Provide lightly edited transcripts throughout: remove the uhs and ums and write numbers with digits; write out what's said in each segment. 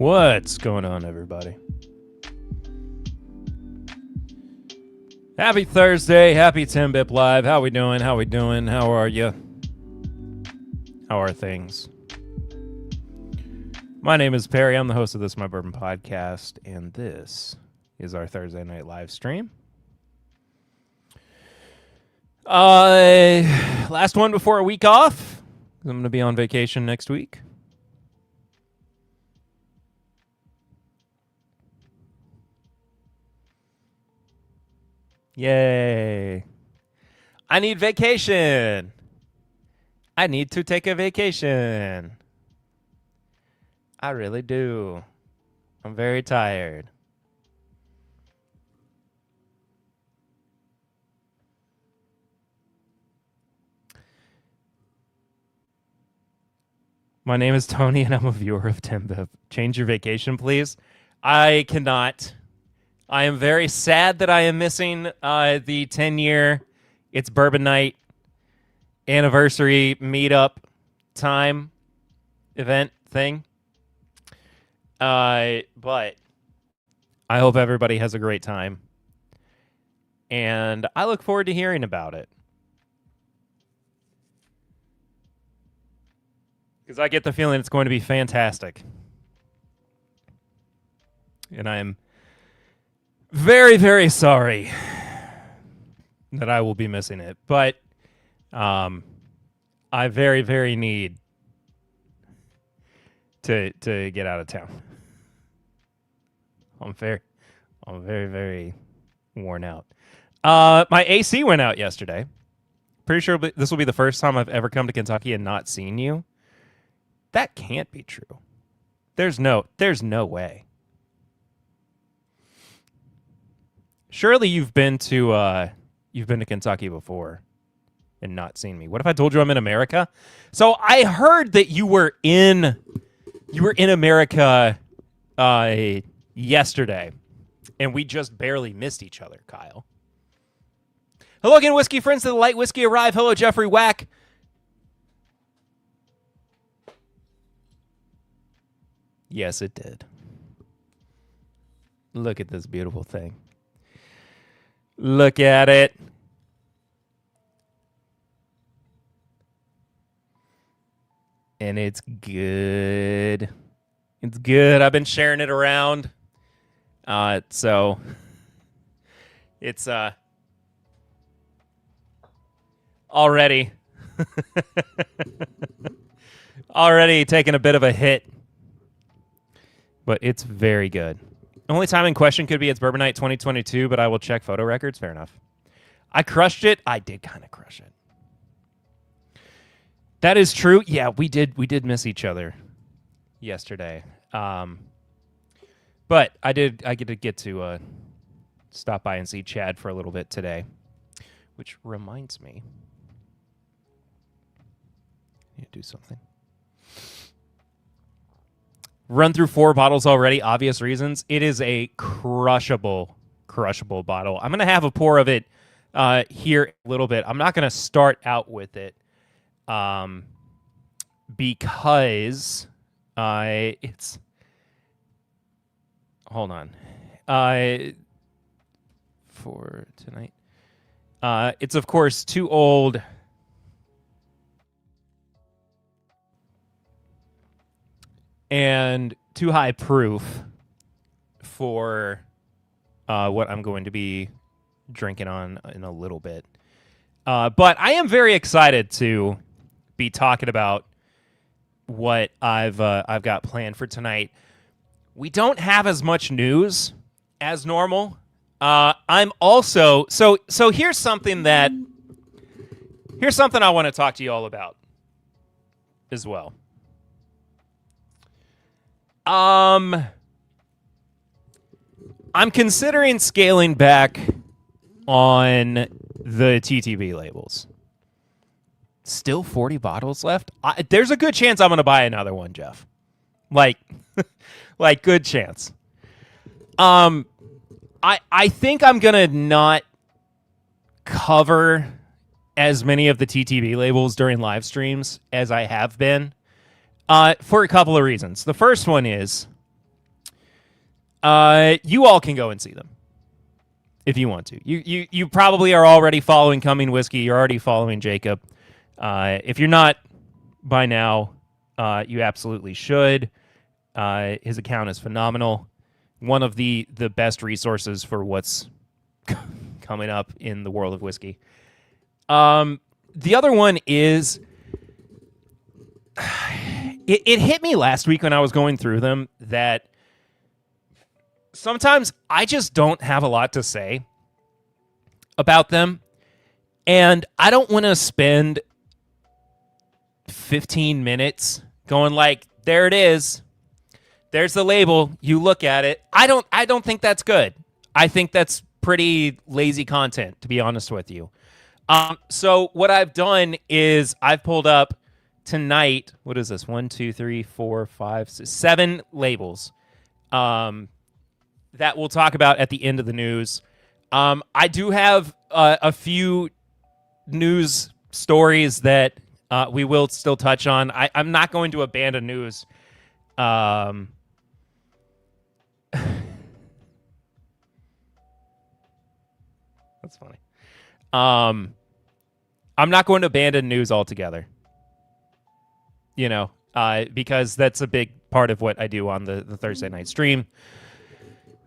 What's going on, everybody? Happy Thursday. Happy 10-Bip Live. How we doing? How are you? How are things? My name is Perry. I'm the host of this, my Bourbon Podcast, and this is our Thursday night live stream. Last one before a week off. I'm going to be on vacation next week. Yay. I need vacation. I need to take a vacation. I really do. I'm very tired. My name is Tony, and I'm a viewer of 10-Bip. Change your vacation, please. I cannot. I am very sad that I am missing the 10-year It's Bourbon Night anniversary meetup time event thing. But I hope everybody has a great time. And I look forward to hearing about it. Because I get the feeling it's going to be fantastic. And I am very, very sorry that I will be missing it. But I very, very need to get out of town. I'm very, very worn out. My AC went out yesterday. Pretty sure this will be the first time I've ever come to Kentucky and not seen you. That can't be true. There's no way. Surely you've been to Kentucky before and not seen me. What if I told you I'm in America? So I heard that you were in America yesterday, and we just barely missed each other, Kyle. Hello again, whiskey friends. To the light whiskey arrive. Hello, Jeffrey Wack. Yes, it did. Look at this beautiful thing. Look at it. And it's good. It's good. I've been sharing it around. So it's already taking a bit of a hit. But it's very good. Only time in question could be it's Bourbon Night 2022, but I will check photo records. Fair enough. I crushed it. I did kind of crush it. That is true. Yeah, we did miss each other yesterday. But I get to stop by and see Chad for a little bit today, which reminds me. I need to do something. Run through 4 bottles already, obvious reasons. It is a crushable bottle. I'm going to have a pour of it here a little bit. I'm not going to start out with it because it's... Hold on. For tonight. It's, of course, too old... and too high proof for what I'm going to be drinking on in a little bit. But I am very excited to be talking about what I've got planned for tonight. We don't have as much news as normal. I'm also so here's something I want to talk to you all about as well. I'm considering scaling back on the TTB labels. Still 40 bottles left? There's a good chance I'm going to buy another one, Jeff. Like good chance. I think I'm going to not cover as many of the TTB labels during live streams as I have been. For a couple of reasons. The first one is You all can go and see them if you want to. You probably are already following Coming Whiskey. You're already following Jacob. If you're not by now, you absolutely should. His account is phenomenal. One of the best resources for what's coming up in the world of whiskey. The other one is, it hit me last week when I was going through them that sometimes I just don't have a lot to say about them, and I don't want to spend 15 minutes going like, there it is. There's the label. You look at it. I don't think that's good. I think that's pretty lazy content, to be honest with you. So what I've done is I've pulled up tonight. What is this? 1, 2, 3, 4, 5, 6, 7 labels that we'll talk about at the end of the news. I do have a few news stories that we will still touch on. I'm not going to abandon news. That's funny. I'm not going to abandon news altogether. Because that's a big part of what I do on the Thursday night stream.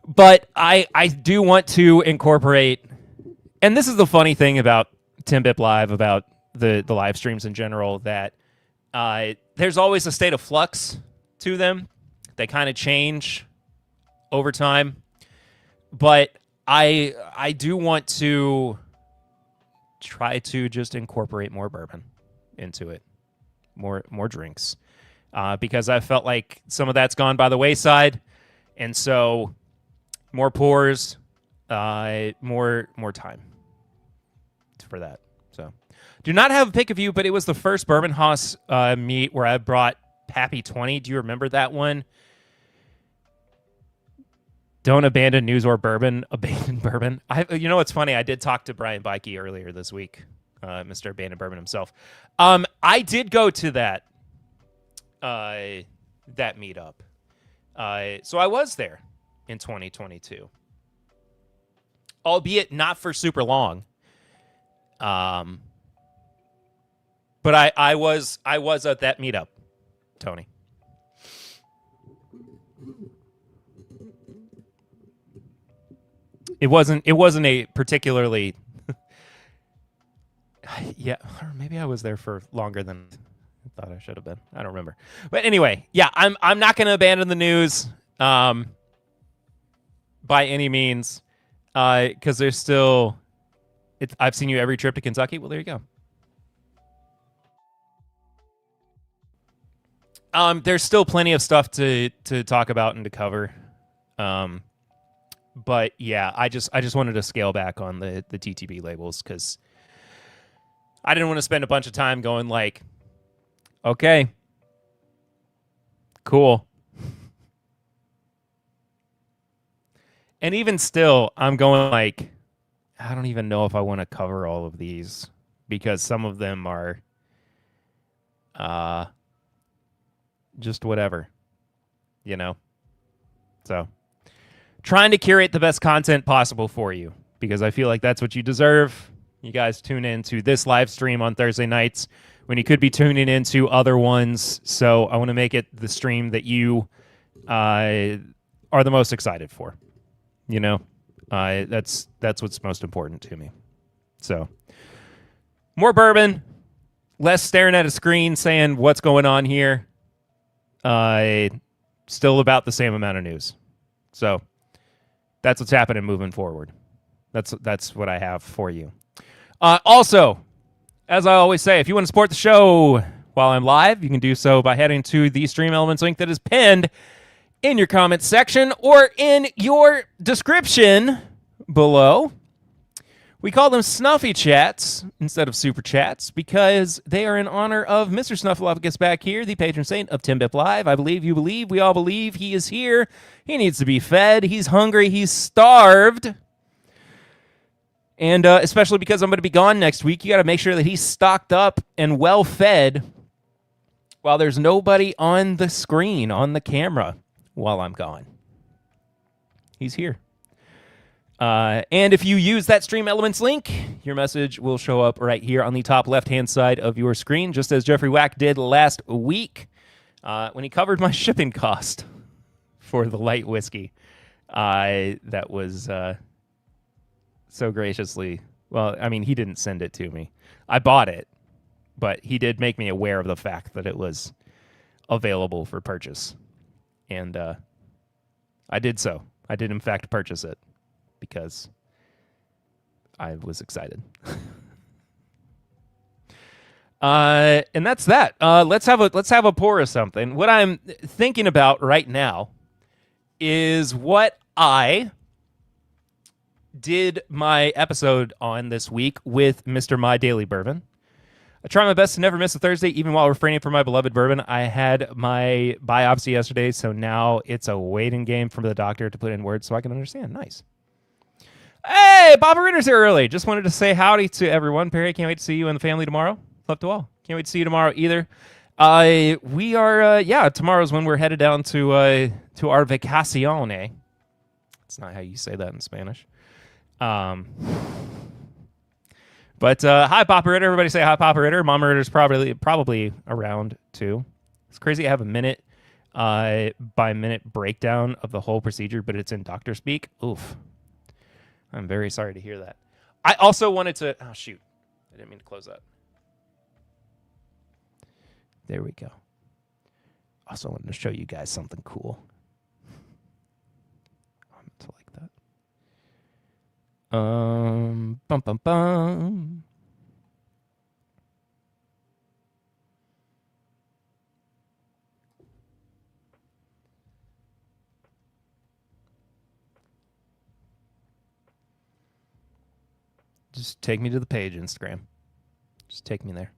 But I do want to incorporate, and this is the funny thing about Timbip Live, about the live streams in general, that there's always a state of flux to them. They kind of change over time. But I do want to try to just incorporate more bourbon into it, more drinks, because I felt like some of that's gone by the wayside, and so more pours, more time for that. So, do not have a pick of you, but it was the first Bourbon House meet where I brought Pappy 20. Do you remember that one? Don't abandon news or bourbon. Abandon bourbon. What's funny? I did talk to Brian Bikey earlier this week, Mr. Abandon Bourbon himself. I did go to that meetup. So I was there in 2022, albeit not for super long. But I was at that meetup, Tony. It wasn't a particularly yeah, or maybe I was there for longer than I thought I should have been. I don't remember. But anyway, yeah, I'm not going to abandon the news by any means, because there's still I've seen you every trip to Kentucky. Well, there you go. There's still plenty of stuff to talk about and to cover. But yeah, I just wanted to scale back on the TTB labels, because I didn't want to spend a bunch of time going like, okay, cool. And even still, I'm going like, I don't even know if I want to cover all of these, because some of them are just whatever, So trying to curate the best content possible for you, because I feel like that's what you deserve. You guys tune in to this live stream on Thursday nights when you could be tuning into other ones. So I want to make it the stream that you are the most excited for. That's what's most important to me. So more bourbon, less staring at a screen saying what's going on here. Still about the same amount of news. So that's what's happening moving forward. That's what I have for you. Also, as I always say, if you want to support the show while I'm live, you can do so by heading to the Stream Elements link that is pinned in your comments section or in your description below. We call them Snuffy Chats instead of Super Chats because they are in honor of Mr. Snuffleupagus back here, the patron saint of Timbip Live. I believe you believe. We all believe he is here. He needs to be fed. He's hungry. He's starved. And especially because I'm going to be gone next week, you got to make sure that he's stocked up and well fed while there's nobody on the screen, on the camera, while I'm gone. He's here. And if you use that Stream Elements link, your message will show up right here on the top left-hand side of your screen, just as Jeffrey Wack did last week when he covered my shipping cost for the light whiskey. That was so graciously... Well, I mean, he didn't send it to me. I bought it, but he did make me aware of the fact that it was available for purchase. And I did so. I did, in fact, purchase it because I was excited. And that's that. Let's have a pour of something. What I'm thinking about right now is what I did my episode on this week with Mr. My Daily Bourbon. I try my best to never miss a Thursday, even while refraining from my beloved bourbon. I had my biopsy yesterday, so now it's a waiting game for the doctor to put in words so I can understand. Nice. Hey, Bobby Ritter's here early. Just wanted to say howdy to everyone. Perry, can't wait to see you and the family tomorrow. Love to all. Can't wait to see you tomorrow either. We are, tomorrow's when we're headed down to our vacacione. That's not how you say that in Spanish. But hi, Papa Ritter. Everybody say hi, Papa Ritter. Mama Ritter's probably around too. It's crazy. I have a minute by minute breakdown of the whole procedure, but it's in doctor speak. Oof. I'm very sorry to hear that. I also wanted to... Oh, shoot. I didn't mean to close that. There we go. Also wanted to show you guys something cool. I meant to like that. Bum, bum, bum. Just take me to the page, Instagram. Just take me there.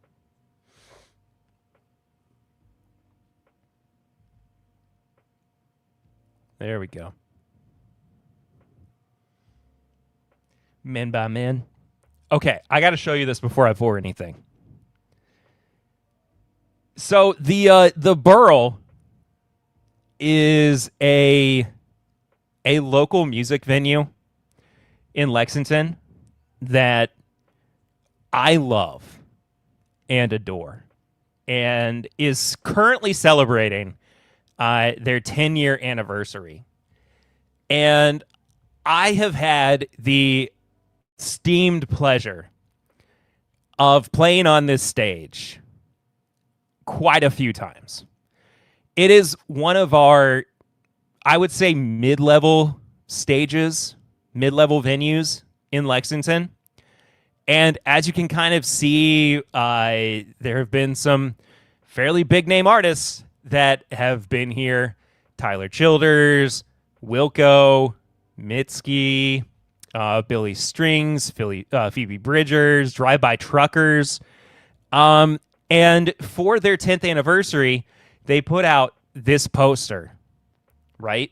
There we go. Men by men. Okay, I got to show you this before I pour anything. So the Burl is a local music venue in Lexington that I love and adore, and is currently celebrating their 10-year anniversary. And I have had the esteemed pleasure of playing on this stage quite a few times. It is one of our, I would say, mid-level stages, mid-level venues in Lexington. And as you can kind of see, there have been some fairly big-name artists that have been here. Tyler Childers, Wilco, Mitski, Billy Strings, Phoebe Bridgers, Drive-By Truckers. And for their 10th anniversary, they put out this poster, right?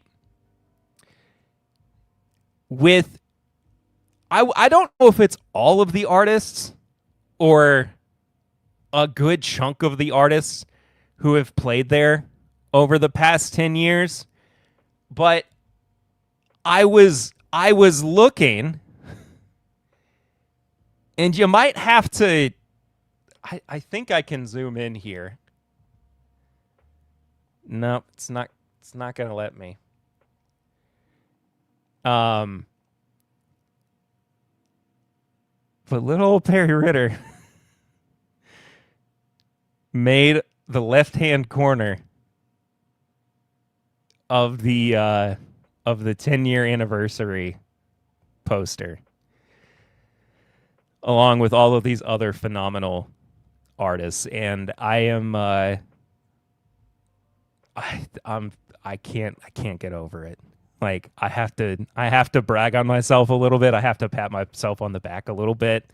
With, I don't know if it's all of the artists or a good chunk of the artists who have played there over the past 10 years, but I was looking, and you might have to, I think I can zoom in here. No, it's not going to let me. But little old Perry Ritter made the left-hand corner of the 10-year anniversary poster, along with all of these other phenomenal artists. And I am I can't get over it. Like, I have to brag on myself a little bit. I have to pat myself on the back a little bit,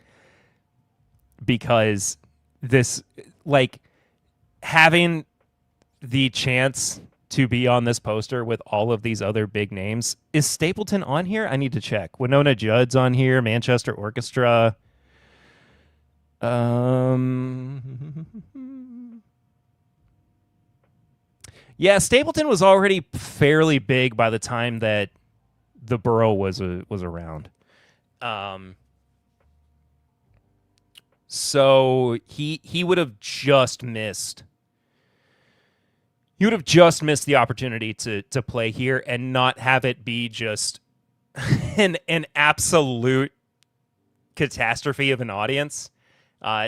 because this, like, having the chance to be on this poster with all of these other big names. Is Stapleton on here? I need to check. Winona Judd's on here. Manchester Orchestra. Yeah, Stapleton was already fairly big by the time that the borough was around. So he would have just missed. He would have just missed the opportunity to play here and not have it be just an absolute catastrophe of an audience,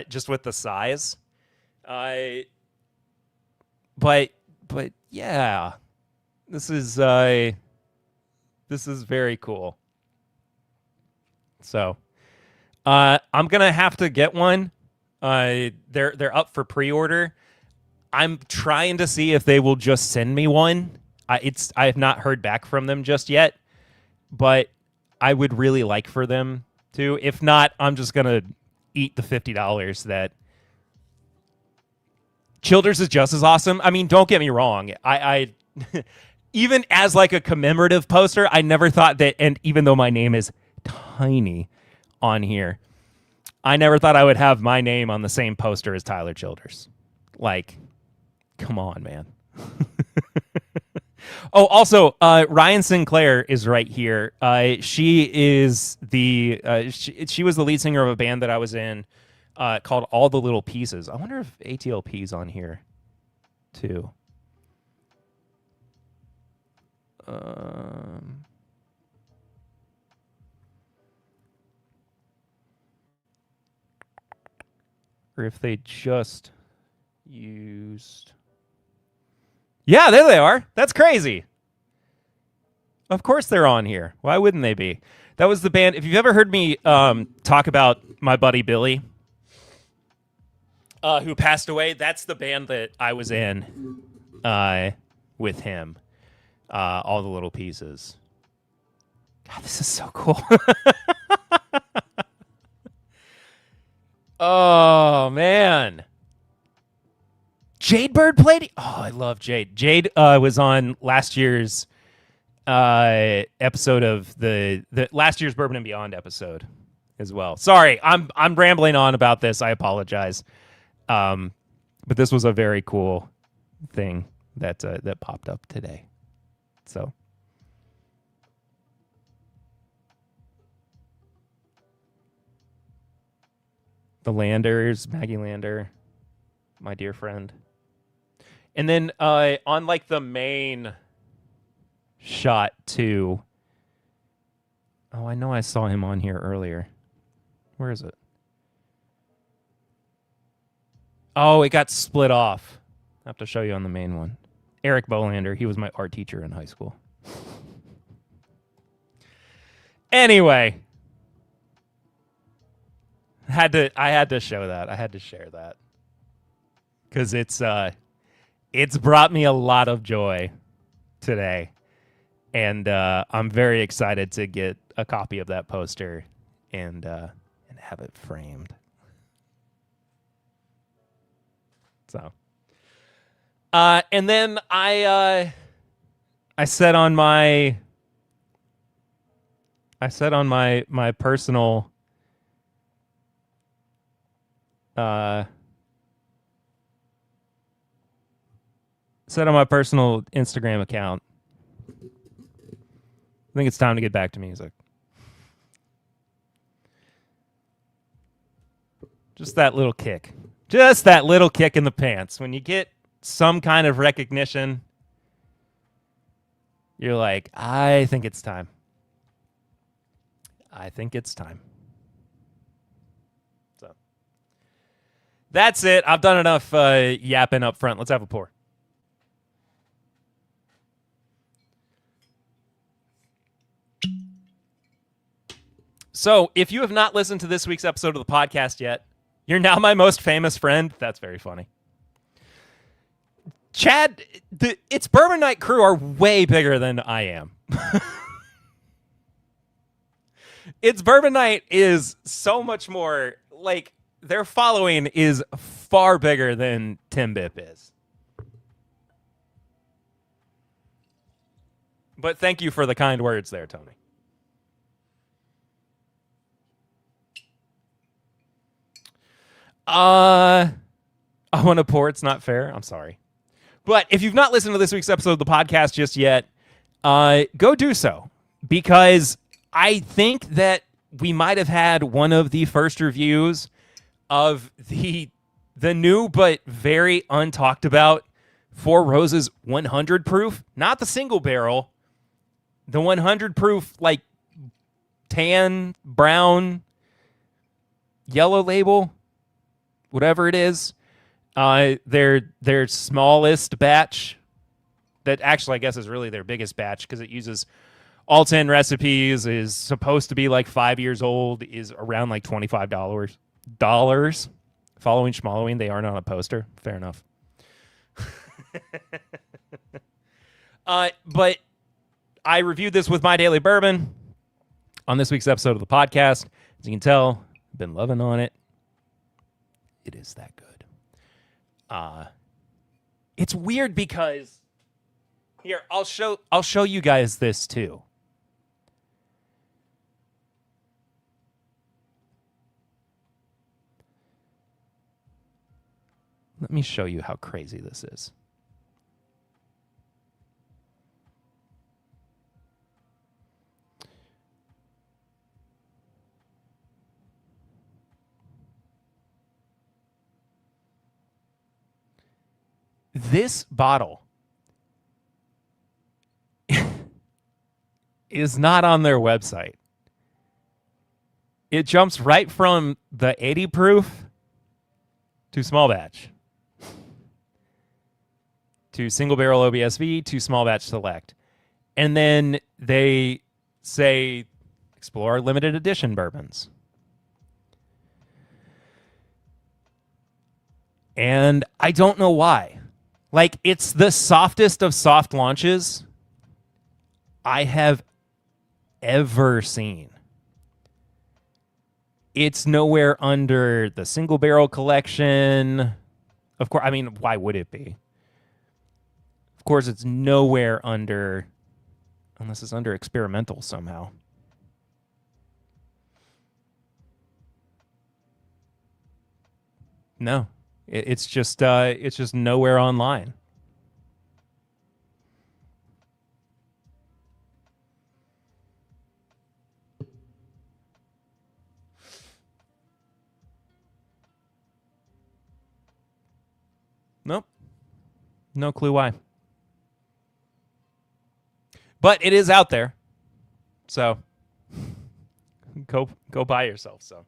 just with the size. But yeah, this is very cool. So, I'm gonna have to get one. They're up for pre-order. I'm trying to see if they will just send me one. I have not heard back from them just yet, but I would really like for them to. If not, I'm just gonna eat the $50 that. Childers is just as awesome. I mean, don't get me wrong. I even as like a commemorative poster, I never thought that, and even though my name is tiny on here, I never thought I would have my name on the same poster as Tyler Childers. Like, come on, man. Oh, also, Ryan Sinclair is right here. She is she was the lead singer of a band that I was in called All the Little Pieces. I wonder if ATLP's on here too. Or if they just used... Yeah, there they are. That's crazy. Of course they're on here. Why wouldn't they be? That was the band. If you've ever heard me talk about my buddy Billy, who passed away, that's the band that I was in with him. All the Little Pieces. God, this is so cool. Oh, man. Jade Bird played? Oh, I love Jade. Jade was on last year's episode of the last year's Bourbon and Beyond episode as well. Sorry, I'm rambling on about this. I apologize. But this was a very cool thing that popped up today. So the Landers, Maggie Lander, my dear friend. And then on like the main shot too. Oh, I know I saw him on here earlier. Where is it? Oh, it got split off. I have to show you on the main one. Eric Bolander, he was my art teacher in high school. Anyway, I had to show that. I had to share that. Cuz it's brought me a lot of joy today. And I'm very excited to get a copy of that poster and have it framed. So, and then I said on my personal Instagram account, I think it's time to get back to music. Just that little kick. Just that little kick in the pants. When you get some kind of recognition, you're like, I think it's time. I think it's time. So that's it. I've done enough yapping up front. Let's have a pour. So, if you have not listened to this week's episode of the podcast yet, you're now my most famous friend. That's very funny. Chad, its Bourbon Night crew are way bigger than I am. Its Bourbon Night is so much more, like, their following is far bigger than Tim Bip is. But thank you for the kind words there, Tony. I want to pour. It's not fair. I'm sorry. But if you've not listened to this week's episode of the podcast just yet, go do so. because I think that we might have had one of the first reviews of the new but very untalked about Four Roses 100 proof, not the single barrel, the 100 proof, like tan, brown, yellow label, whatever it is. Their smallest batch that actually I guess is really their biggest batch because it uses all 10 recipes, is supposed to be like 5 years old, is around like $25. Following Schmalloween, they aren't on a poster. Fair enough. But I reviewed this with My Daily Bourbon on this week's episode of the podcast. As you can tell, I've been loving on it. It is that good. It's weird because here, I'll show you guys this too. Let me show you how crazy this is. This bottle is not on their website. It jumps right from the 80 proof to small batch, to single barrel OBSV, to small batch select. And then they say, explore limited edition bourbons. And I don't know why. Like, it's the softest of soft launches I have ever seen. It's nowhere under the single barrel collection. Of course, I mean, why would it be? Of course, it's nowhere under, unless it's under experimental somehow. No. It's just nowhere online. Nope. No clue why. But it is out there. So go buy yourself some.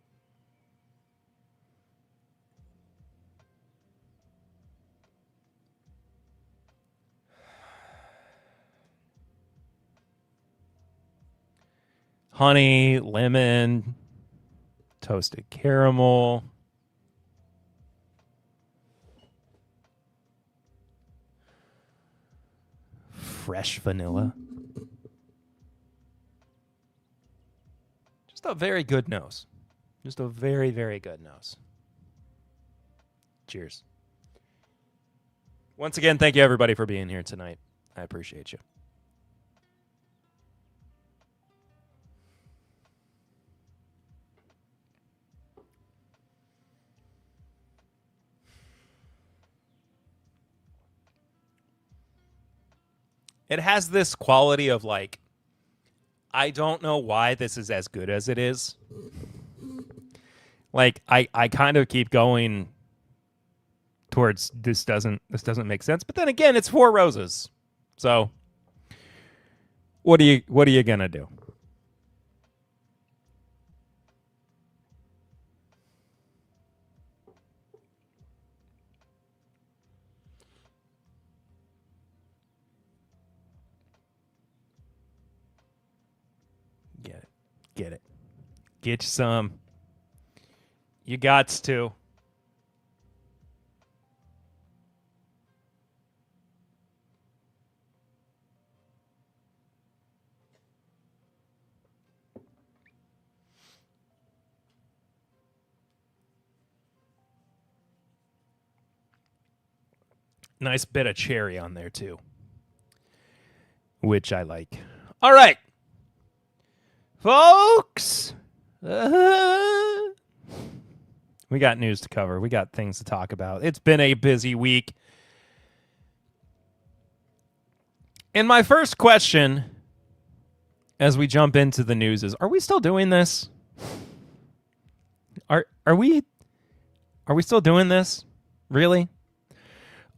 Honey, lemon, toasted caramel. Fresh vanilla. Just a very good nose. Just a very, very good nose. Cheers. Once again, thank you everybody for being here tonight. I appreciate you. It has this quality of like, I don't know why this is as good as it is. Like, I kind of keep going towards this doesn't make sense. But then again, it's Four Roses. So what are you gonna do? Get it. Get you some. You gots to. Nice bit of cherry on there too, which I like. All right. Folks, we got news to cover. We got things to talk about. It's been a busy week. And my first question as we jump into the news is, are we still doing this? Are we still doing this? Really?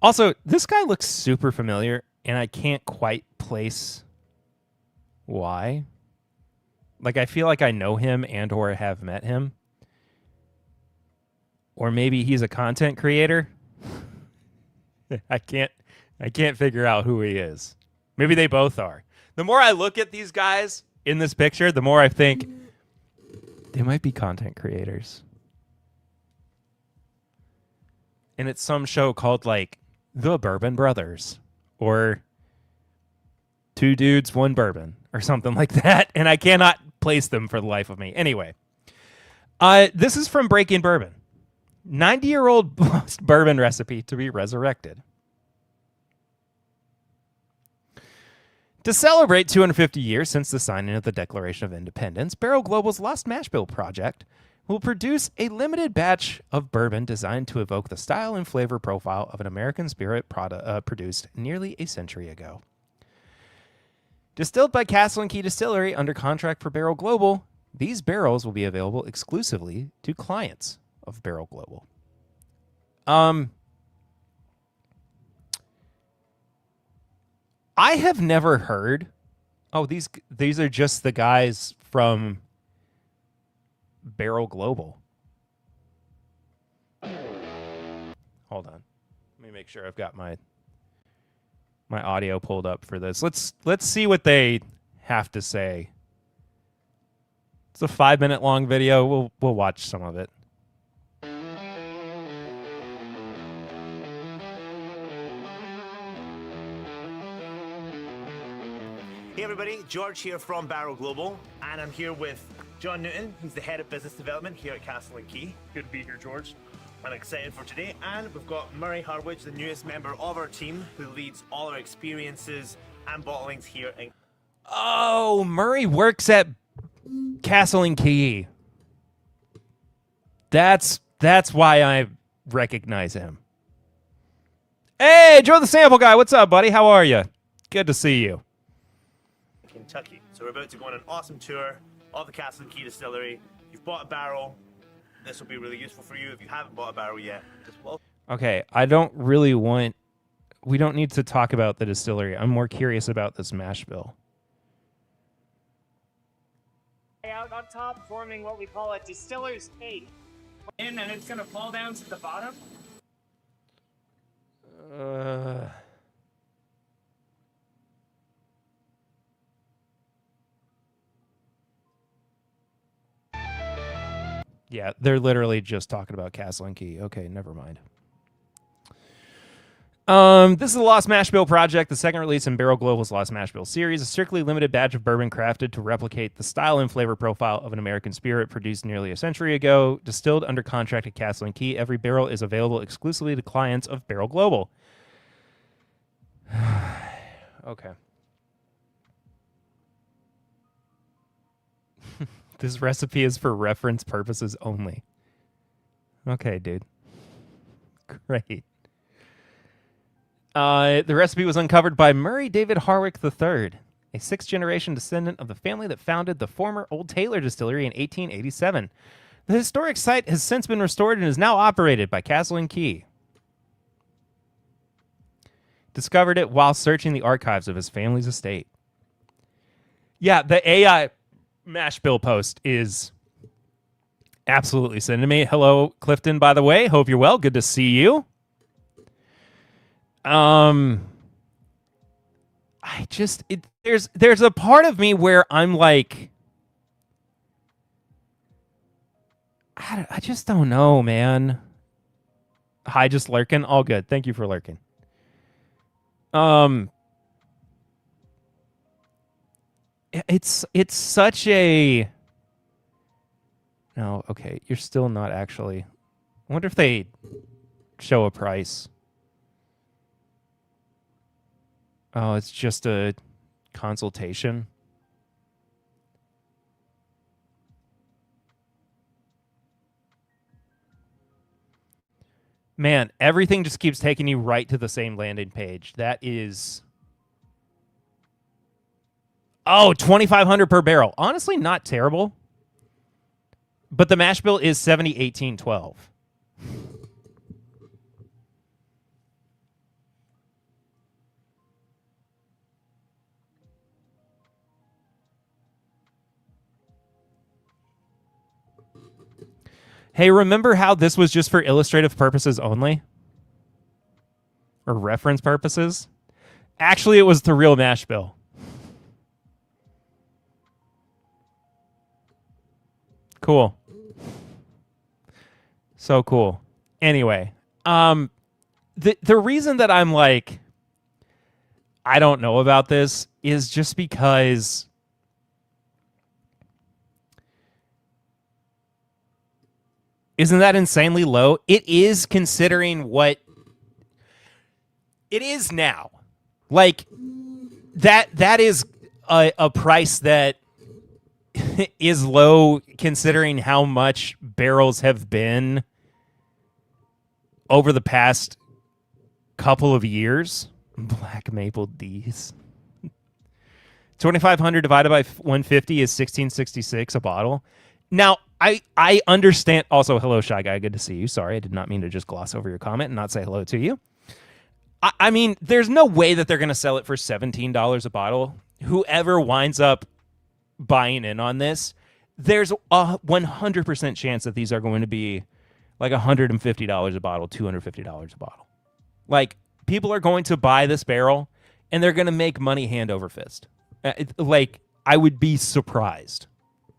Also, this guy looks super familiar, and I can't quite place why. Like, I feel like I know him and or have met him. Or maybe he's a content creator. I can't figure out who he is. Maybe they both are. The more I look at these guys in this picture, the more I think they might be content creators. And it's some show called, like, The Bourbon Brothers. Or Two Dudes, One Bourbon. Or something like that. And I cannot place them for the life of me. Anyway. This is from Breaking Bourbon. 90-year-old lost bourbon recipe to be resurrected. To celebrate 250 years since the signing of the Declaration of Independence, Barrel Global's Lost Mash Bill project will produce a limited batch of bourbon designed to evoke the style and flavor profile of an American spirit produced nearly a century ago. Distilled by Castle and Key Distillery under contract for Barrel Global, these barrels will be available exclusively to clients of Barrel Global. I have never heard. Oh, these are just the guys from Barrel Global. Hold on. Let me make sure I've got my audio pulled up for this. Let's see what they have to say. It's a 5-minute long video. We'll watch some of it. Hey everybody, George here from Barrel Global, and I'm here with John Newton, who's the head of business development here at Castle and Key. Good to be here, George. I'm excited for today, and we've got Murray Harwich, the newest member of our team, who leads all our experiences and bottlings here in... Oh, Murray works at Castle and Key. That's why I recognize him. Hey, Joe the Sample Guy, what's up, buddy? How are you? Good to see you. Kentucky. So we're about to go on an awesome tour of the Castle and Key Distillery. You've bought a barrel. This will be really useful for you if you haven't bought a barrel yet as well. Okay, I don't really want... We don't need to talk about the distillery. I'm more curious about this mash bill. Out on top, forming what we call a distiller's cake. And it's going to fall down to the bottom. Yeah, they're literally just talking about Castle and Key. Okay, never mind. This is the Lost Mash Bill project, the second release in Barrel Global's Lost Mash Bill series, a strictly limited batch of bourbon crafted to replicate the style and flavor profile of an American spirit produced nearly a century ago. Distilled under contract at Castle and Key, every barrel is available exclusively to clients of Barrel Global. Okay. This recipe is for reference purposes only. Okay, dude. Great. The recipe was uncovered by Murray David Harwick III, a sixth-generation descendant of the family that founded the former Old Taylor Distillery in 1887. The historic site has since been restored and is now operated by Castle and Key. Discovered it while searching the archives of his family's estate. Yeah, the AI mash bill post is absolutely sent to me. Hello, Clifton, by the way. Hope you're well. Good to see you. There's a part of me where I'm like, I just don't know, man. Hi, just lurking. All good. Thank you for lurking. It's such a... No, okay. You're still not actually... I wonder if they show a price. Oh, it's just a consultation. Man, everything just keeps taking you right to the same landing page. That is Oh, $2,500 per barrel. Honestly, not terrible. But the mash bill is 70, 18, 12. Hey, remember how this was just for illustrative purposes only? Or reference purposes? Actually, it was the real mash bill. Cool. So cool. Anyway, the reason that I'm like, I don't know about this is just because isn't that insanely low? It is, considering what it is now. Like that is a price that is low considering how much barrels have been over the past couple of years. Black Maple D's. 2,500 divided by 150 is 1666 a bottle. Now, I understand. Also, hello, Shy Guy. Good to see you. Sorry, I did not mean to just gloss over your comment and not say hello to you. I mean, there's no way that they're going to sell it for $17 a bottle. Whoever winds up buying in on this, there's a 100% chance that these are going to be like $150 a bottle, $250 a bottle. Like, people are going to buy this barrel, and they're going to make money hand over fist. Like, I would be surprised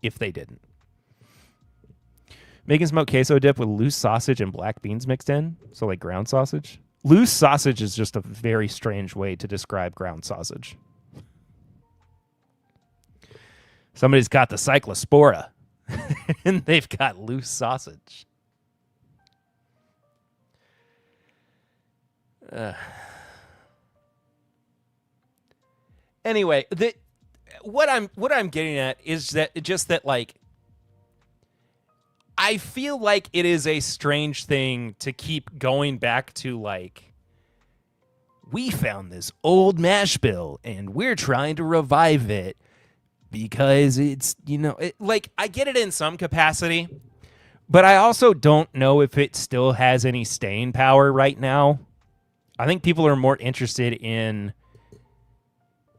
if they didn't. Making smoked queso dip with loose sausage and black beans mixed in. So like ground sausage. Loose sausage is just a very strange way to describe ground sausage. Somebody's got the cyclospora and they've got loose sausage. Anyway, what I'm getting at is that like, I feel like it is a strange thing to keep going back to, like, we found this old mash bill and we're trying to revive it because it's, like, I get it in some capacity, but I also don't know if it still has any staying power right now. I think people are more interested in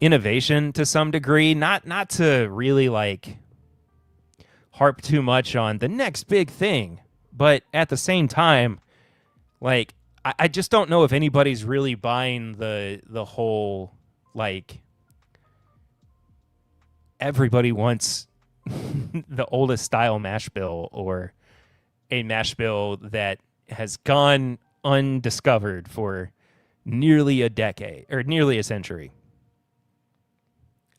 innovation to some degree, not to really, like, harp too much on the next big thing, but at the same time, like, I just don't know if anybody's really buying the whole, like, everybody wants the oldest style mash bill or a mash bill that has gone undiscovered for nearly a decade or nearly a century.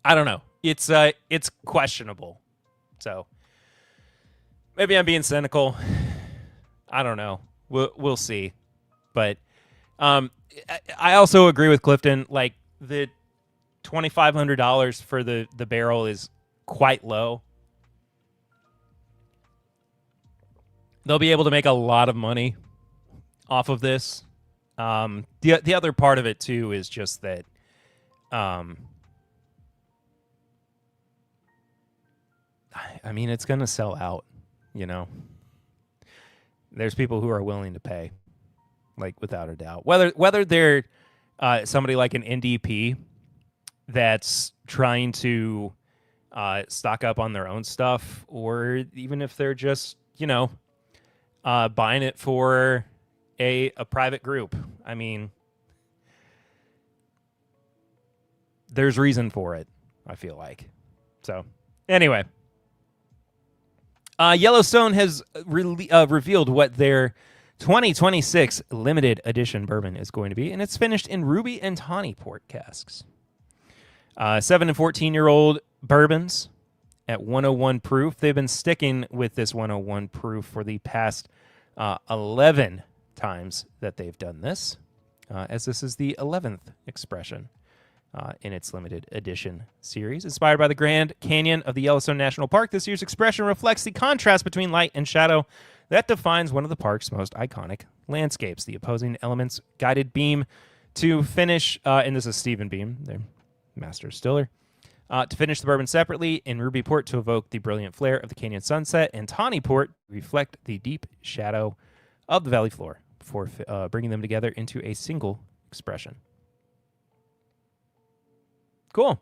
I don't know. It's questionable. So maybe I'm being cynical. I don't know. We'll see. But I also agree with Clifton. Like, the $2,500 for the barrel is quite low. They'll be able to make a lot of money off of this. The other part of it too is just that I mean, it's going to sell out. There's people who are willing to pay, like, without a doubt. Whether they're somebody like an NDP that's trying to stock up on their own stuff, or even if they're just, buying it for a private group. I mean, there's reason for it, I feel like. So, anyway. Yellowstone has revealed what their 2026 limited edition bourbon is going to be, and it's finished in ruby and tawny port casks. 7 and 14-year-old bourbons at 101 proof. They've been sticking with this 101 proof for the past 11 times that they've done this, as this is the 11th expression in its limited edition series. Inspired by the Grand Canyon of the Yellowstone National Park, this year's expression reflects the contrast between light and shadow that defines one of the park's most iconic landscapes. The opposing elements guided Beam to finish, and this is Stephen Beam, their master distiller, To finish the bourbon separately, in Ruby Port to evoke the brilliant flare of the canyon sunset, and Tawny Port to reflect the deep shadow of the valley floor before bringing them together into a single expression. Cool.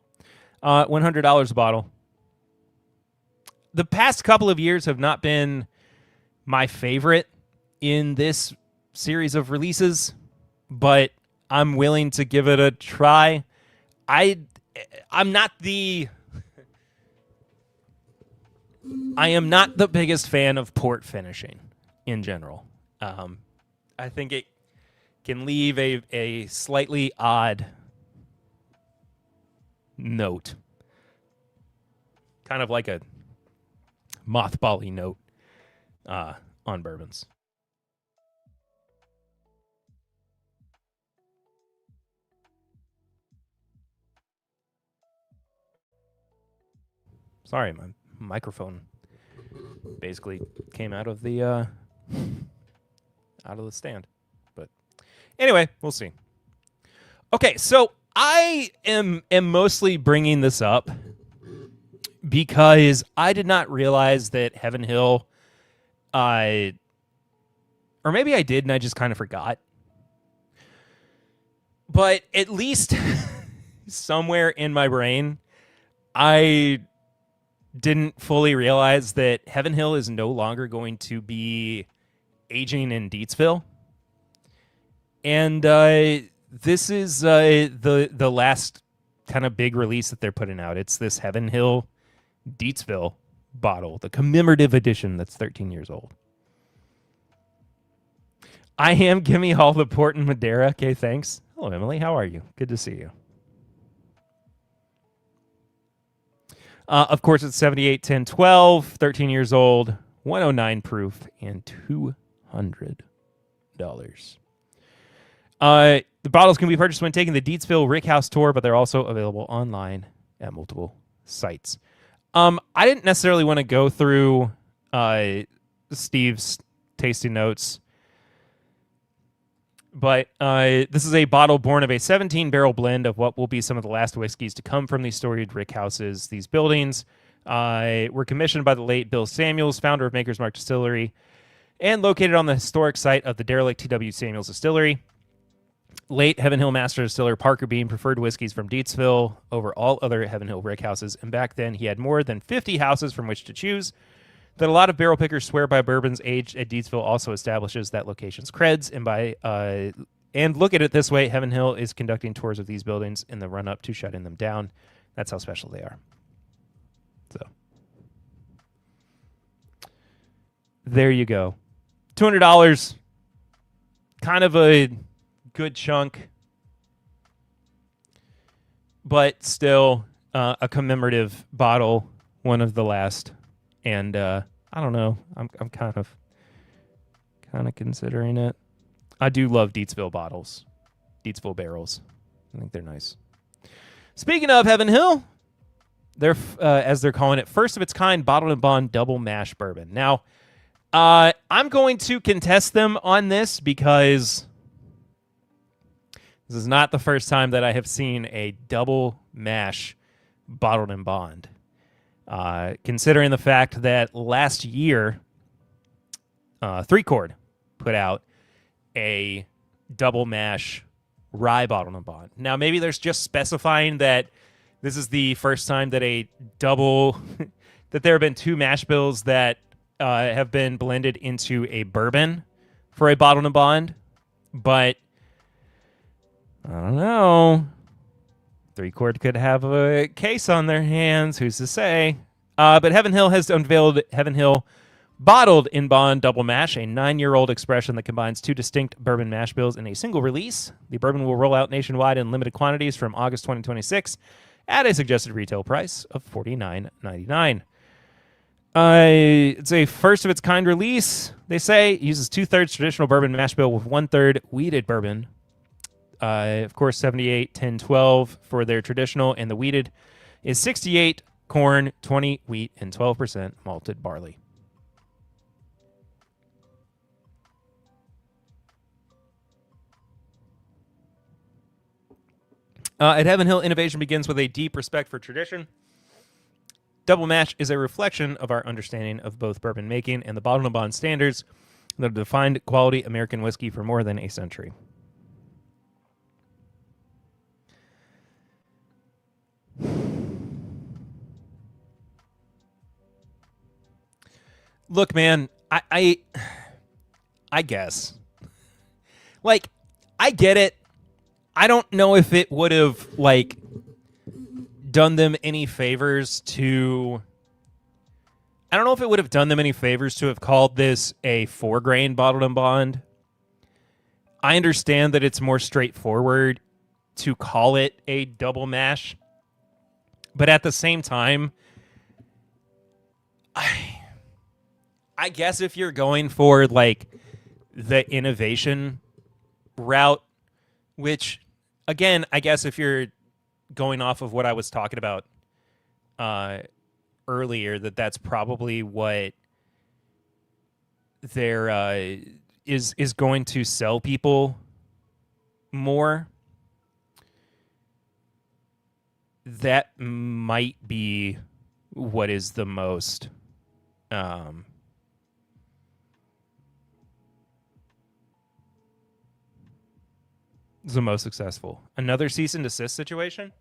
$100 a bottle. The past couple of years have not been my favorite in this series of releases, but I'm willing to give it a try. I'm not the I am not the biggest fan of port finishing in general. I think it can leave a slightly odd note, kind of like a mothbally note on bourbons. Sorry, my microphone basically came out of the stand. But anyway, we'll see. Okay, so I am mostly bringing this up because I did not realize that Heaven Hill, or maybe I did and I just kind of forgot. But at least somewhere in my brain, I didn't fully realize that Heaven Hill is no longer going to be aging in Deatsville. And this is the last kind of big release that they're putting out. It's this Heaven Hill Deatsville bottle, the commemorative edition that's 13 years old. I am Gimme All the Port and Madeira. Okay, thanks. Hello, Emily. How are you? Good to see you. Of course, it's 78, 10, 12, 13 years old, 109 proof, and $200. The bottles can be purchased when taking the Deatsville Rickhouse tour, but they're also available online at multiple sites. I didn't necessarily want to go through Steve's tasting notes, but this is a bottle born of a 17-barrel blend of what will be some of the last whiskeys to come from these storied rick houses. These buildings were commissioned by the late Bill Samuels, founder of Maker's Mark Distillery, and located on the historic site of the derelict T.W. Samuels Distillery. Late Heaven Hill master distiller Parker Bean preferred whiskeys from Deatsville over all other Heaven Hill rick houses, and back then he had more than 50 houses from which to choose. That a lot of barrel pickers swear by bourbons aged at Deatsville also establishes that location's creds, and look at it this way, Heaven Hill is conducting tours of these buildings in the run-up to shutting them down. That's how special they are. So, there you go. $200, kind of a good chunk, but still a commemorative bottle, one of the last. And I don't know. I'm kind of considering it. I do love Deatsville bottles, Deatsville barrels. I think they're nice. Speaking of Heaven Hill, they're as they're calling it, first of its kind bottled and bond double mash bourbon. Now, I'm going to contest them on this because this is not the first time that I have seen a double mash bottled and bond. Considering the fact that last year, Three Chord put out a double mash rye bottle and bond. Now, maybe there's just specifying that this is the first time that a double, that there have been two mash bills that have been blended into a bourbon for a bottle and bond. But I don't know. Three Chord could have a case on their hands. Who's to say? But Heaven Hill has unveiled Heaven Hill Bottled in Bond Double Mash, a 9-year-old expression that combines two distinct bourbon mash bills in a single release. The bourbon will roll out nationwide in limited quantities from August 2026 at a suggested retail price of $49.99. It's a first-of-its-kind release, they say. It uses 2/3 traditional bourbon mash bill with 1/3 wheated bourbon. Of course, 78, 10, 12 for their traditional, and the wheated is 68 corn, 20 wheat, and 12% malted barley. At Heaven Hill, innovation begins with a deep respect for tradition. Double mash is a reflection of our understanding of both bourbon making and the bottle and bond standards that have defined quality American whiskey for more than a century. Look, man, I guess. Like, I get it. I don't know if it would have, like, done them any favors to... I don't know if it would have done them any favors to have called this a 4-grain bottled and bond. I understand that it's more straightforward to call it a double mash. But at the same time, I guess if you're going for, like, the innovation route, which, again, I guess if you're going off of what I was talking about earlier, that's probably what there is going to sell people more. That might be what is the most successful. Another cease and desist situation?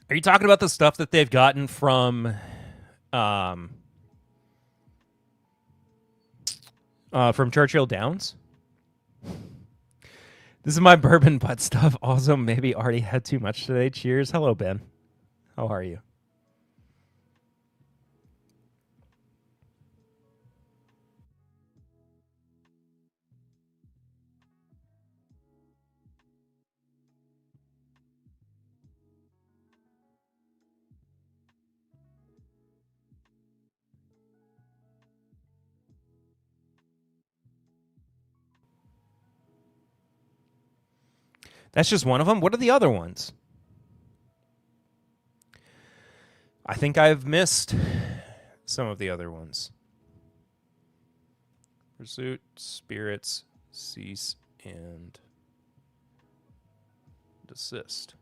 Are you talking about the stuff that they've gotten from Churchill Downs? This is my bourbon butt stuff. Also, maybe already had too much today. Cheers. Hello, Ben. How are you? That's just one of them. What are the other ones? I think I've missed some of the other ones. Pursuit, Spirits, Cease, and Desist.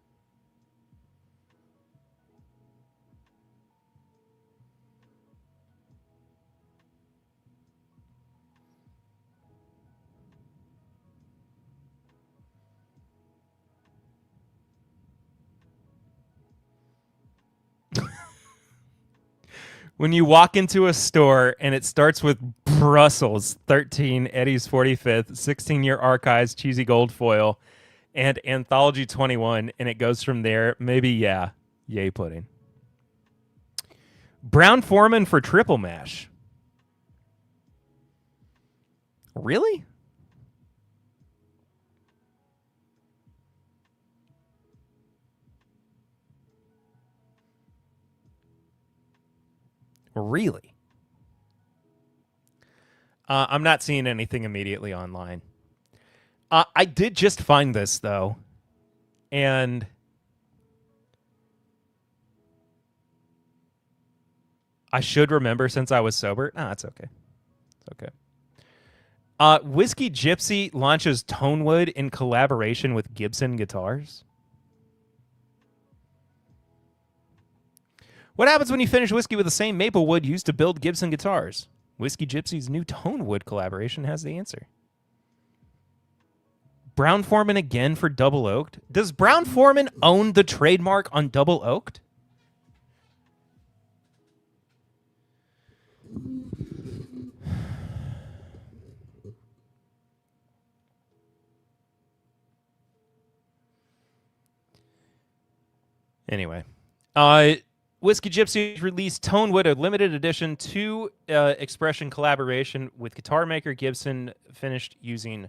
When you walk into a store and it starts with Brussels 13, Eddie's 45th, 16-year archives, cheesy gold foil, and Anthology 21, and it goes from there, maybe, yeah, yay pudding. Brown Foreman for triple mash. Really? Really? I'm not seeing anything immediately online. I did just find this, though. And I should remember since I was sober. Nah, it's okay. It's okay. Whiskey Gypsy launches Tonewood in collaboration with Gibson Guitars. What happens when you finish whiskey with the same maple wood used to build Gibson guitars? Whiskey Gypsy's new Tonewood collaboration has the answer. Brown Foreman again for Double Oaked. Does Brown Foreman own the trademark on Double Oaked? Anyway. Whiskey Gypsy released Tonewood, a limited edition 2 expression collaboration with guitar maker Gibson, finished using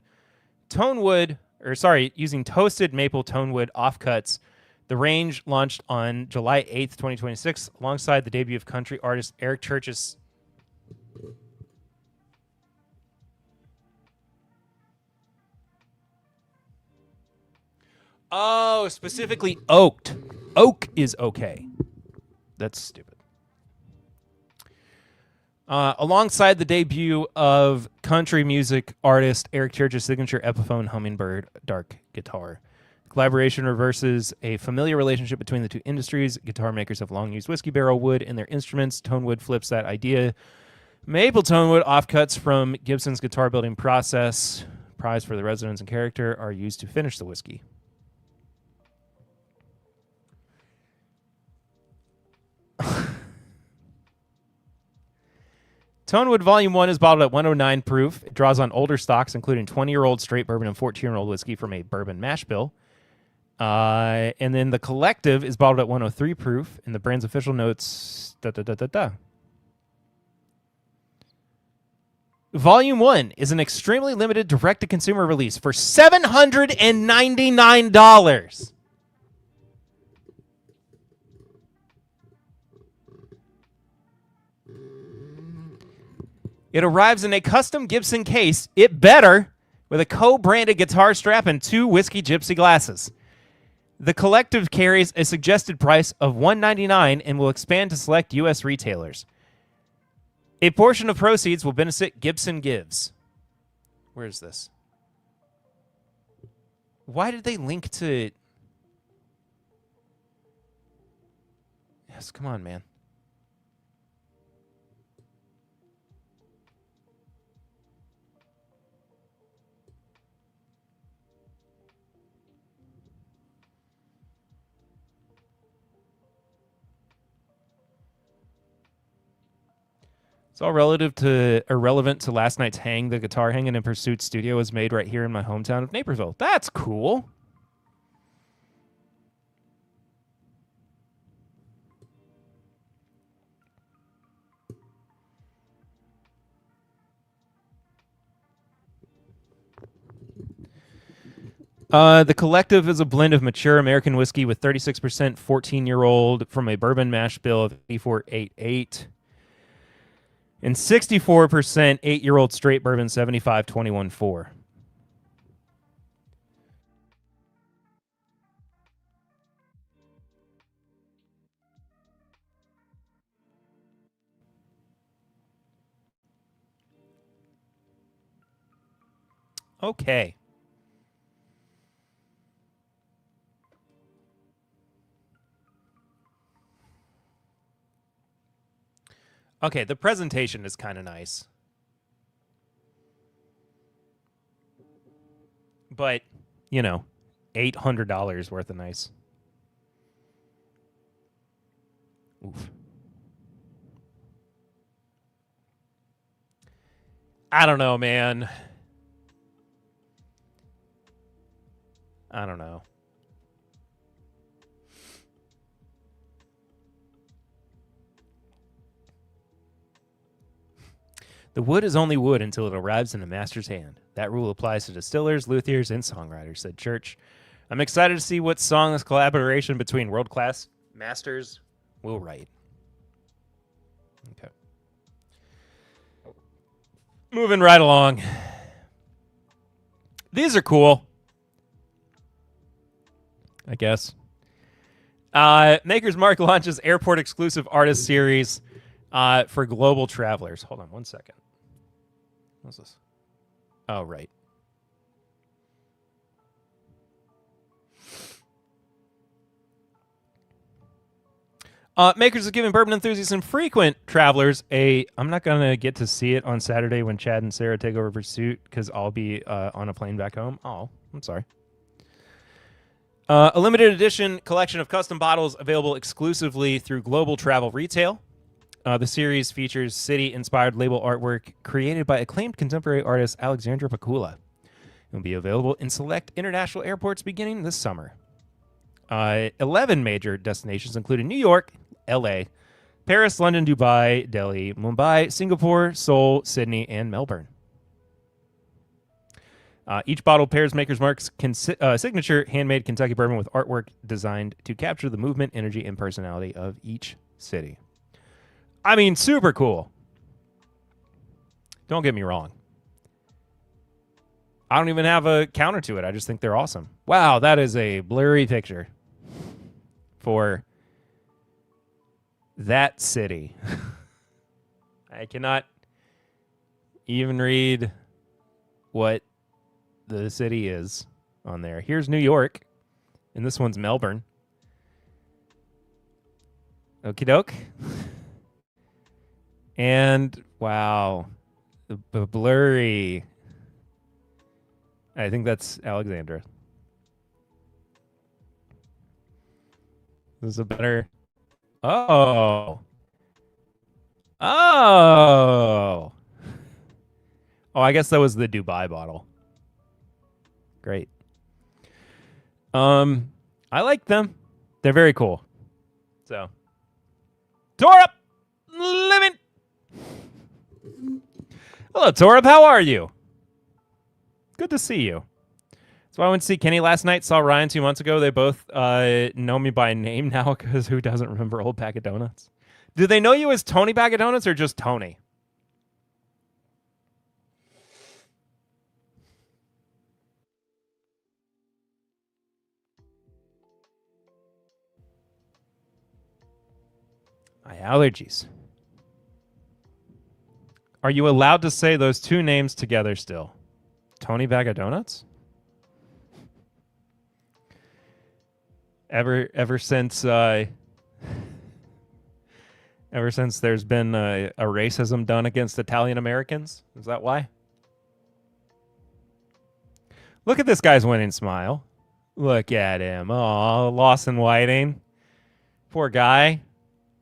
using toasted maple Tonewood offcuts. The range launched on July 8th, 2026, alongside the debut of country artist Eric Church's. Oh, specifically oaked. Oak is okay. That's stupid. Alongside the debut of country music artist Eric Church's signature Epiphone Hummingbird Dark guitar. Collaboration reverses a familiar relationship between the two industries. Guitar makers have long used whiskey barrel wood in their instruments. Tonewood flips that idea. Maple tonewood offcuts from Gibson's guitar building process, prized for the resonance and character, are used to finish the whiskey. Tonewood Volume 1 is bottled at 109 proof. It draws on older stocks, including 20-year-old straight bourbon and 14-year-old whiskey from a bourbon mash bill. And then the Collective is bottled at 103 proof, and the brand's official notes... Volume 1 is an extremely limited direct-to-consumer release for $799. It arrives in a custom Gibson case, it better, with a co-branded guitar strap and 2 Whiskey Gypsy glasses. The Collective carries a suggested price of $199 and will expand to select U.S. retailers. A portion of proceeds will benefit Gibson Gives. Where is this? Why did they link to... Yes, come on, man. It's all irrelevant to last night's hang. The guitar hanging in Pursuit Studio was made right here in my hometown of Naperville. That's cool. The Collective is a blend of mature American whiskey with 36% 14-year-old from a bourbon mash bill of 8488. And 64% 8-year-old straight bourbon 75-21-4. Okay. Okay, the presentation is kind of nice. But, you know, $800 worth of nice. Oof. I don't know, man. I don't know. The wood is only wood until it arrives in the master's hand. That rule applies to distillers, luthiers, and songwriters, said Church. I'm excited to see what song this collaboration between world-class masters will write. Okay. Moving right along. These are cool, I guess. Maker's Mark launches airport-exclusive artist series for global travelers. Hold on one second. What's this? Oh, right. Makers is giving bourbon enthusiasts and frequent travelers I'm not going to get to see it on Saturday when Chad and Sarah take over Pursuit because I'll be on a plane back home. Oh, I'm sorry. A limited edition collection of custom bottles available exclusively through Global Travel Retail. The series features city-inspired label artwork created by acclaimed contemporary artist Alexandra Pakula. It will be available in select international airports beginning this summer. 11 major destinations, including New York, L.A., Paris, London, Dubai, Delhi, Mumbai, Singapore, Seoul, Sydney, and Melbourne. Each bottle pairs Maker's Mark's signature handmade Kentucky bourbon with artwork designed to capture the movement, energy, and personality of each city. I mean, super cool. Don't get me wrong. I don't even have a counter to it. I just think they're awesome. Wow, that is a blurry picture for that city. I cannot even read what the city is on there. Here's New York, and this one's Melbourne. Okie doke. And, wow, the blurry. I think that's Alexandra. This is a better... Oh. Oh. Oh, I guess that was the Dubai bottle. Great. I like them. They're very cool. So, Torp living. Hello, Torp. How are you? Good to see you. So I went to see Kenny last night. Saw Ryan 2 months ago. They both know me by name now because who doesn't remember Old Bag of Donuts? Do they know you as Tony Bag of Donuts or just Tony? My allergies. Are you allowed to say those two names together still? Tony Bag of Donuts? Ever since there's been a racism done against Italian Americans? Is that why? Look at this guy's winning smile. Look at him. Oh, Lawson Whiting. Poor guy.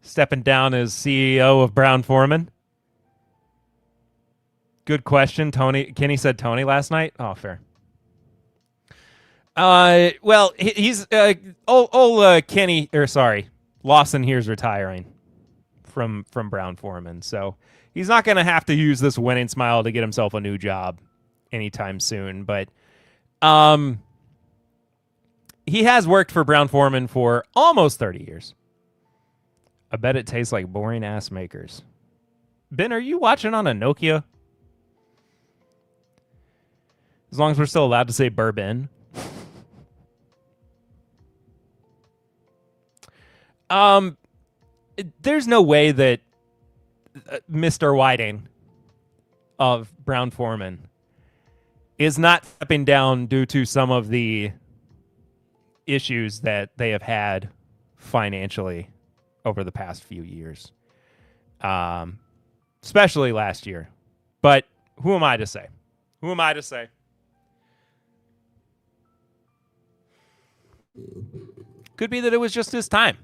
Stepping down as CEO of Brown Forman. Good question, Tony. Kenny said Tony last night. Oh, fair. Well, he's Kenny, or sorry, Lawson here's retiring from Brown Forman, so he's not going to have to use this winning smile to get himself a new job anytime soon. But he has worked for Brown Forman for almost 30 years. I bet it tastes like boring ass makers. Ben, are you watching on a Nokia? As long as we're still allowed to say bourbon. There's no way that Mr. Whiting of Brown Forman is not stepping down due to some of the issues that they have had financially over the past few years, especially last year. But who am I to say? Who am I to say? Could be that it was just his time,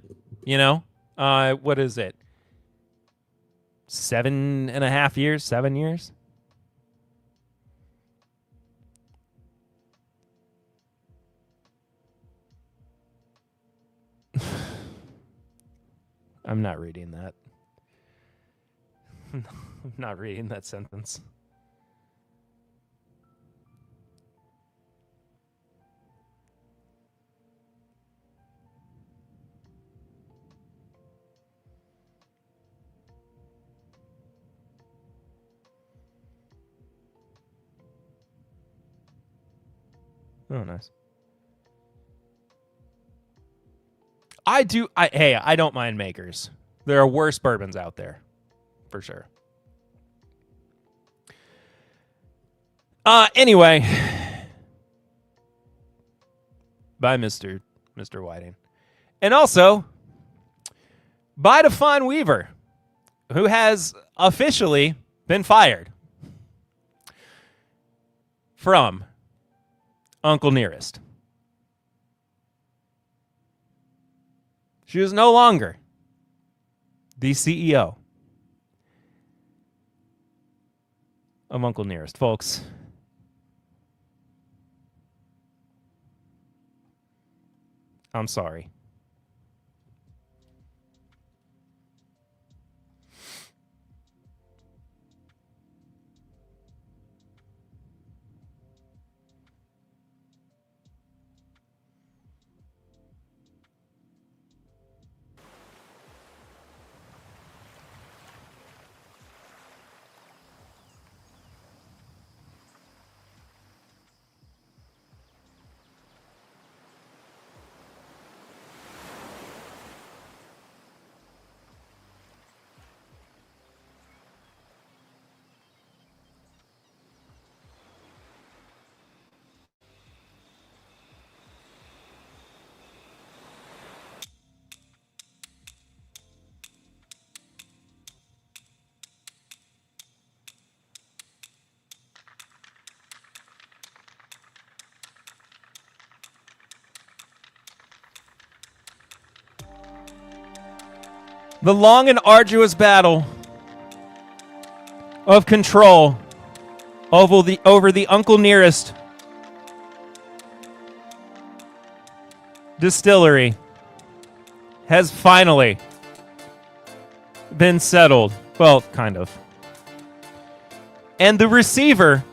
you know? What is it? 7.5 years? 7 years? I'm not reading that. I'm not reading that sentence. Oh, nice. I don't mind makers. There are worse bourbons out there, for sure. Anyway, by Mr. Whiting. And also, by Defon Weaver, who has officially been fired from Uncle Nearest. She is no longer the CEO of Uncle Nearest, folks. I'm sorry. The long and arduous battle of control over the Uncle Nearest distillery has finally been settled. Well, kind of. And the receiver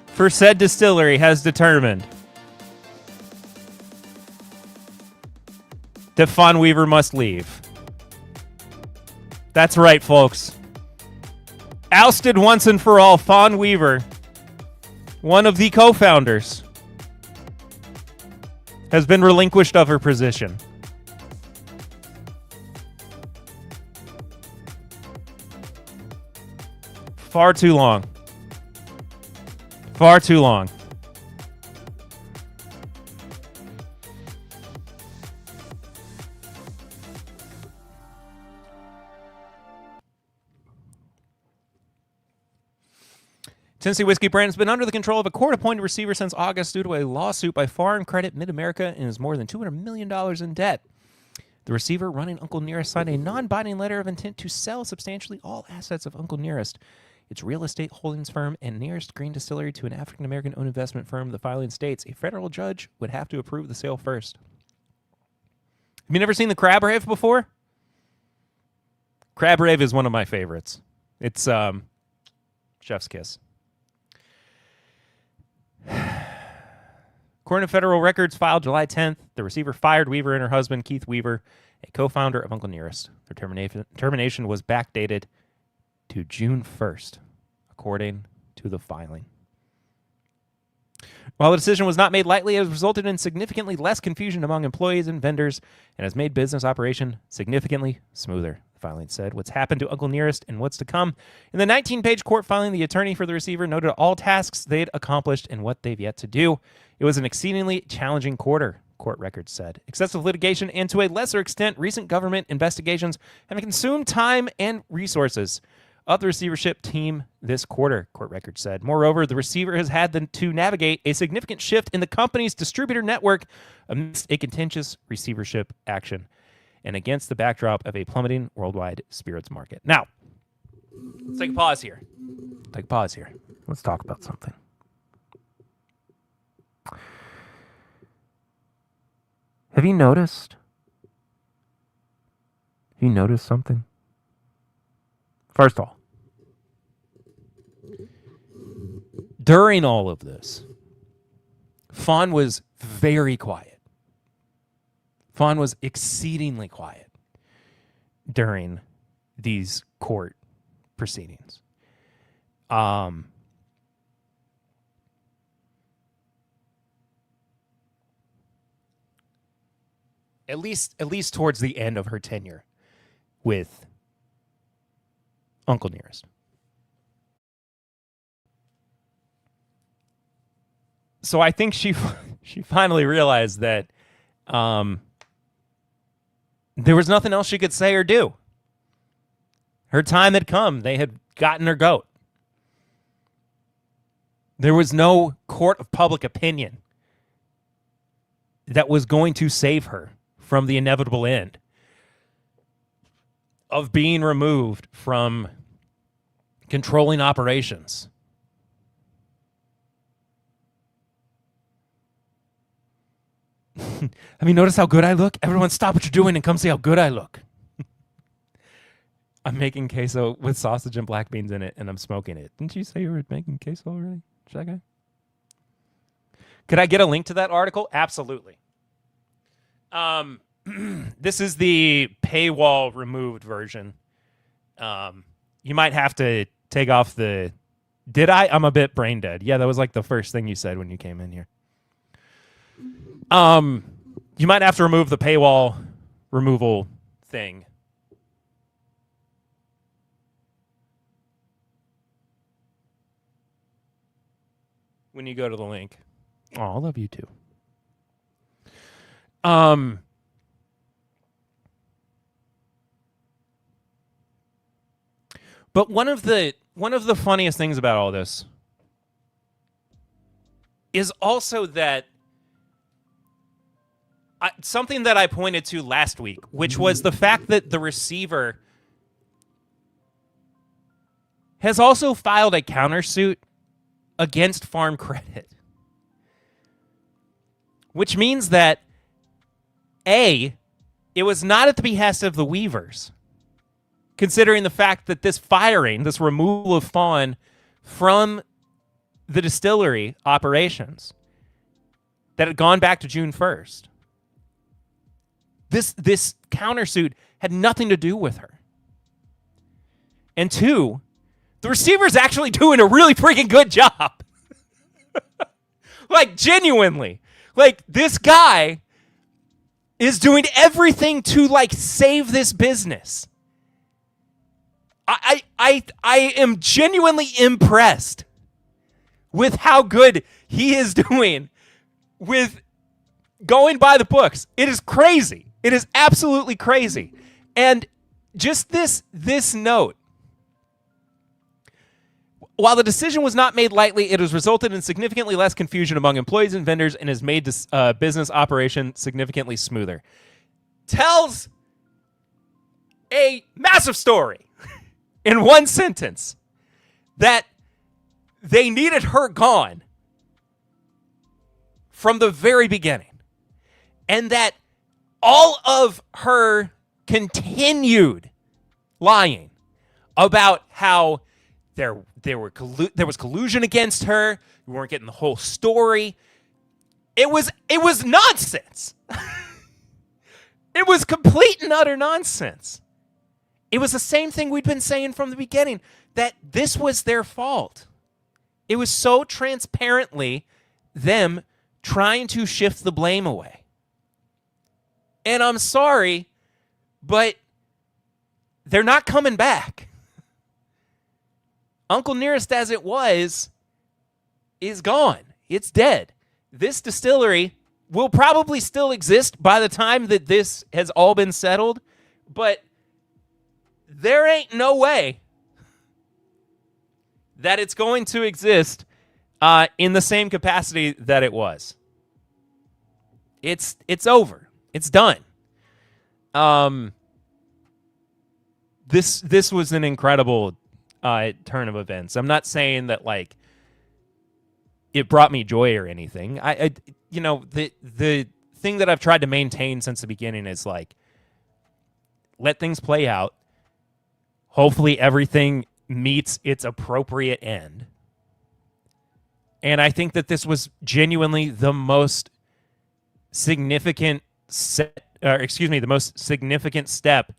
for said distillery has determined that Fawn Weaver must leave. That's right, folks. Ousted once and for all, Fawn Weaver, one of the co-founders, has been relinquished of her position. Far too long. Far too long. Tennessee Whiskey brand has been under the control of a court-appointed receiver since August due to a lawsuit by Foreign Credit Mid-America and is more than $200 million in debt. The receiver running Uncle Nearest signed a non-binding letter of intent to sell substantially all assets of Uncle Nearest, its real estate holdings firm, and Nearest Green Distillery to an African-American-owned investment firm. The filing states a federal judge would have to approve the sale first. Have you never seen the Crab Rave before? Crab Rave is one of my favorites. It's chef's kiss. According to federal records filed July 10th, the receiver fired Weaver and her husband, Keith Weaver, a co-founder of Uncle Nearest. Their termination was backdated to June 1st, according to the filing. While the decision was not made lightly, it has resulted in significantly less confusion among employees and vendors and has made business operation significantly smoother. The filing said what's happened to Uncle Nearest and what's to come. In the 19-page court filing, the attorney for the receiver noted all tasks they'd accomplished and what they've yet to do. It was an exceedingly challenging quarter, court records said. Excessive litigation and, to a lesser extent, recent government investigations have consumed time and resources of the receivership team this quarter, court records said. Moreover, the receiver has had to navigate a significant shift in the company's distributor network amidst a contentious receivership action and against the backdrop of a plummeting worldwide spirits market. Now, let's take a pause here. Let's talk about something. Have you noticed? Something? First of all, during all of this, Fawn was very quiet. Fawn was exceedingly quiet during these court proceedings. At least towards the end of her tenure with Uncle Nearest. So I think she finally realized that there was nothing else she could say or do. Her time had come. They had gotten her goat. There was no court of public opinion that was going to save her from the inevitable end of being removed from controlling operations. Have you noticed how good I look? Everyone stop what you're doing and come see how good I look. I'm making queso with sausage and black beans in it, and I'm smoking it. Didn't you say you were making queso already, Shaka? Could I get a link to that article? Absolutely. This is the paywall removed version. You might have to take off the... Did I? I'm a bit brain dead. Yeah, that was like the first thing you said when you came in here. You might have to remove the paywall removal thing. When you go to the link. Oh, I love you too. But one of the funniest things about all this is also that something that I pointed to last week, which was the fact that the receiver has also filed a countersuit against Farm Credit, which means that, A, it was not at the behest of the Weavers, considering the fact that this firing, this removal of Fawn from the distillery operations, that had gone back to June 1st. This countersuit had nothing to do with her. And 2, the receiver's actually doing a really freaking good job. Like, genuinely. Like, this guy is doing everything to, like, save this business. I am genuinely impressed with how good he is doing with going by the books. It is crazy. It is absolutely crazy. And just this note. While the decision was not made lightly, it has resulted in significantly less confusion among employees and vendors and has made this business operation significantly smoother. Tells a massive story in one sentence that they needed her gone from the very beginning, and that all of her continued lying about how there was collusion against her, we weren't getting the whole story. It was nonsense. It was complete and utter nonsense. It was the same thing we'd been saying from the beginning, that this was their fault. It was so transparently them trying to shift the blame away. And I'm sorry, but they're not coming back. Uncle Nearest as it was is gone. It's dead. This distillery will probably still exist by the time that this has all been settled, but there ain't no way that it's going to exist in the same capacity that it was. It's over. It's done. This was an incredible turn of events. I'm not saying that like it brought me joy or anything. I the thing that I've tried to maintain since the beginning is like, let things play out. Hopefully everything meets its appropriate end. And I think that this was genuinely the most significant the most significant step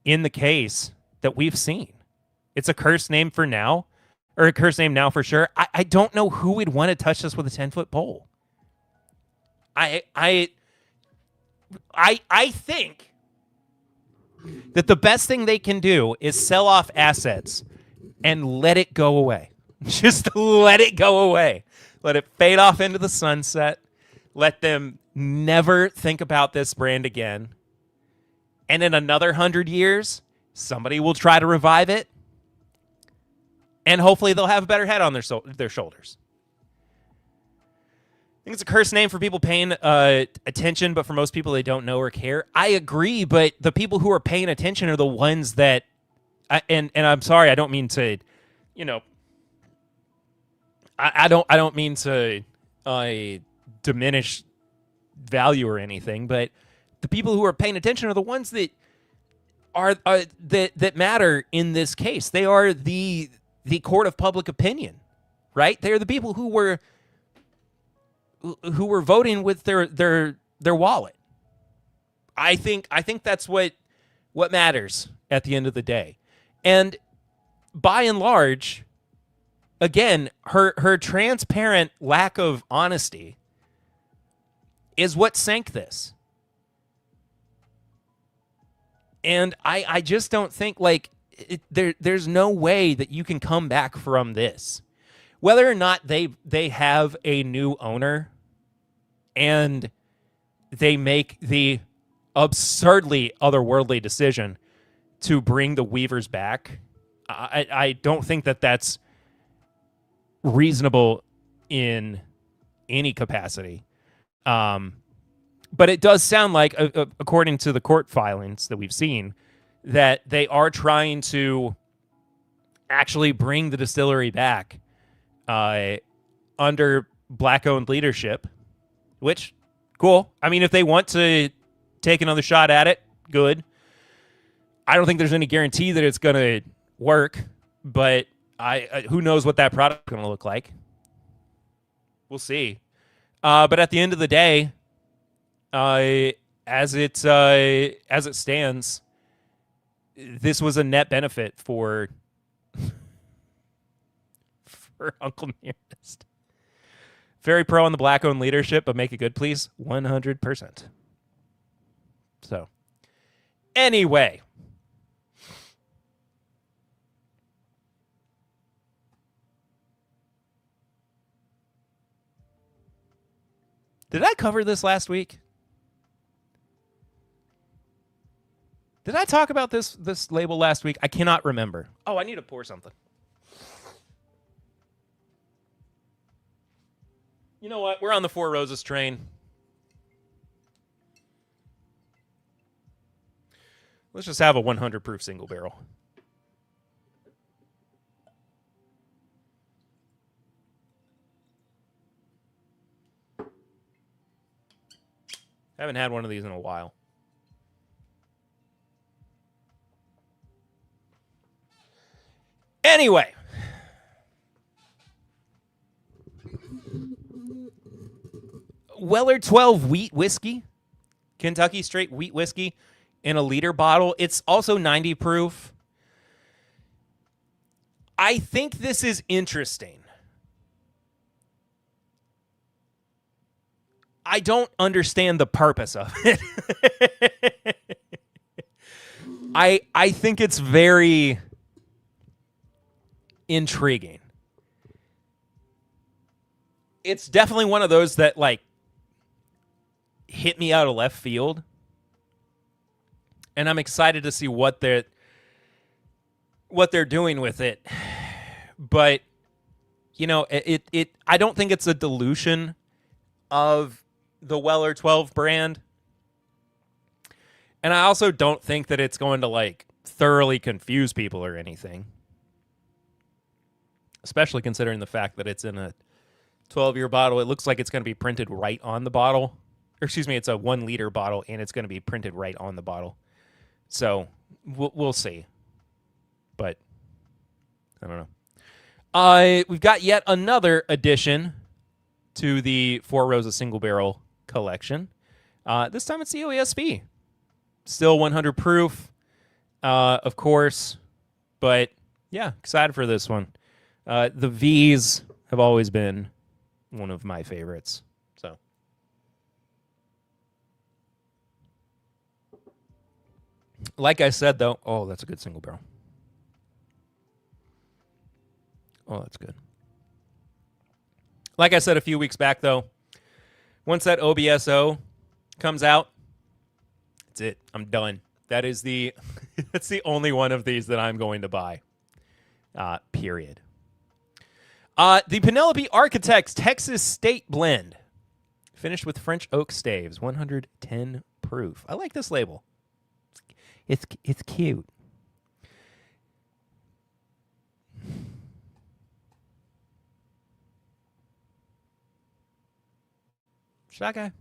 in the case that we've seen. It's a cursed name for now, or a cursed name now for sure. I don't know who would want to touch this with a 10-foot pole. I think that the best thing they can do is sell off assets and let it go away. Just let it go away. Let it fade off into the sunset. Let them never think about this brand again. And in another 100 years, somebody will try to revive it. And hopefully they'll have a better head on their shoulders. I think it's a cursed name for people paying attention, but for most people, they don't know or care. I agree, but the people who are paying attention are the ones that, and I'm sorry, I don't mean to, I don't mean to diminish value or anything, but the people who are paying attention are the ones that that matter in this case. They are the court of public opinion, right? They are the people who were voting with their wallet. I think that's what matters at the end of the day. And by and large, again, her transparent lack of honesty is what sank this. And I just don't think there's no way that you can come back from this. Whether or not they have a new owner and they make the absurdly otherworldly decision to bring the Weavers back, I don't think that that's reasonable in any capacity. But it does sound like, according to the court filings that we've seen, that they are trying to actually bring the distillery back under Black-owned leadership, which, cool. I mean, if they want to take another shot at it, good. I don't think there's any guarantee that it's going to work, but who knows what that product's going to look like. We'll see. But at the end of the day, as it stands, this was a net benefit for Uncle Nearest. Very pro on the Black-owned leadership, but make it good, please. 100%. So, anyway. Did I cover this last week? Did I talk about this label last week? I cannot remember. Oh, I need to pour something. You know what? We're on the Four Roses train. Let's just have a 100 proof single barrel. Haven't had one of these in a while. Anyway. Weller 12 wheat whiskey. Kentucky straight wheat whiskey in a liter bottle. It's also 90 proof. I think this is interesting. I don't understand the purpose of it. I think it's very intriguing. It's definitely one of those that like hit me out of left field. And I'm excited to see what they're doing with it. But you know, it I don't think it's a dilution of the Weller 12 brand. And I also don't think that it's going to like thoroughly confuse people or anything. Especially considering the fact that it's in a 12-year bottle. It looks like it's going to be printed right on the bottle. Or excuse me, it's a 1 liter bottle and it's going to be printed right on the bottle. So we'll see. But I don't know. We've got yet another addition to the Four Roses single barrel collection. This time it's the OESV. Still 100 proof, of course. But yeah, excited for this one. The V's have always been one of my favorites. So, like I said, though, oh, that's a good single barrel. Oh, that's good. Like I said a few weeks back, though, once that OBSO comes out, that's it. I'm done. That is that's the only one of these that I'm going to buy. Period. The Penelope Architects Texas State Blend, finished with French oak staves, 110 proof. I like this label. It's cute. Shot guy,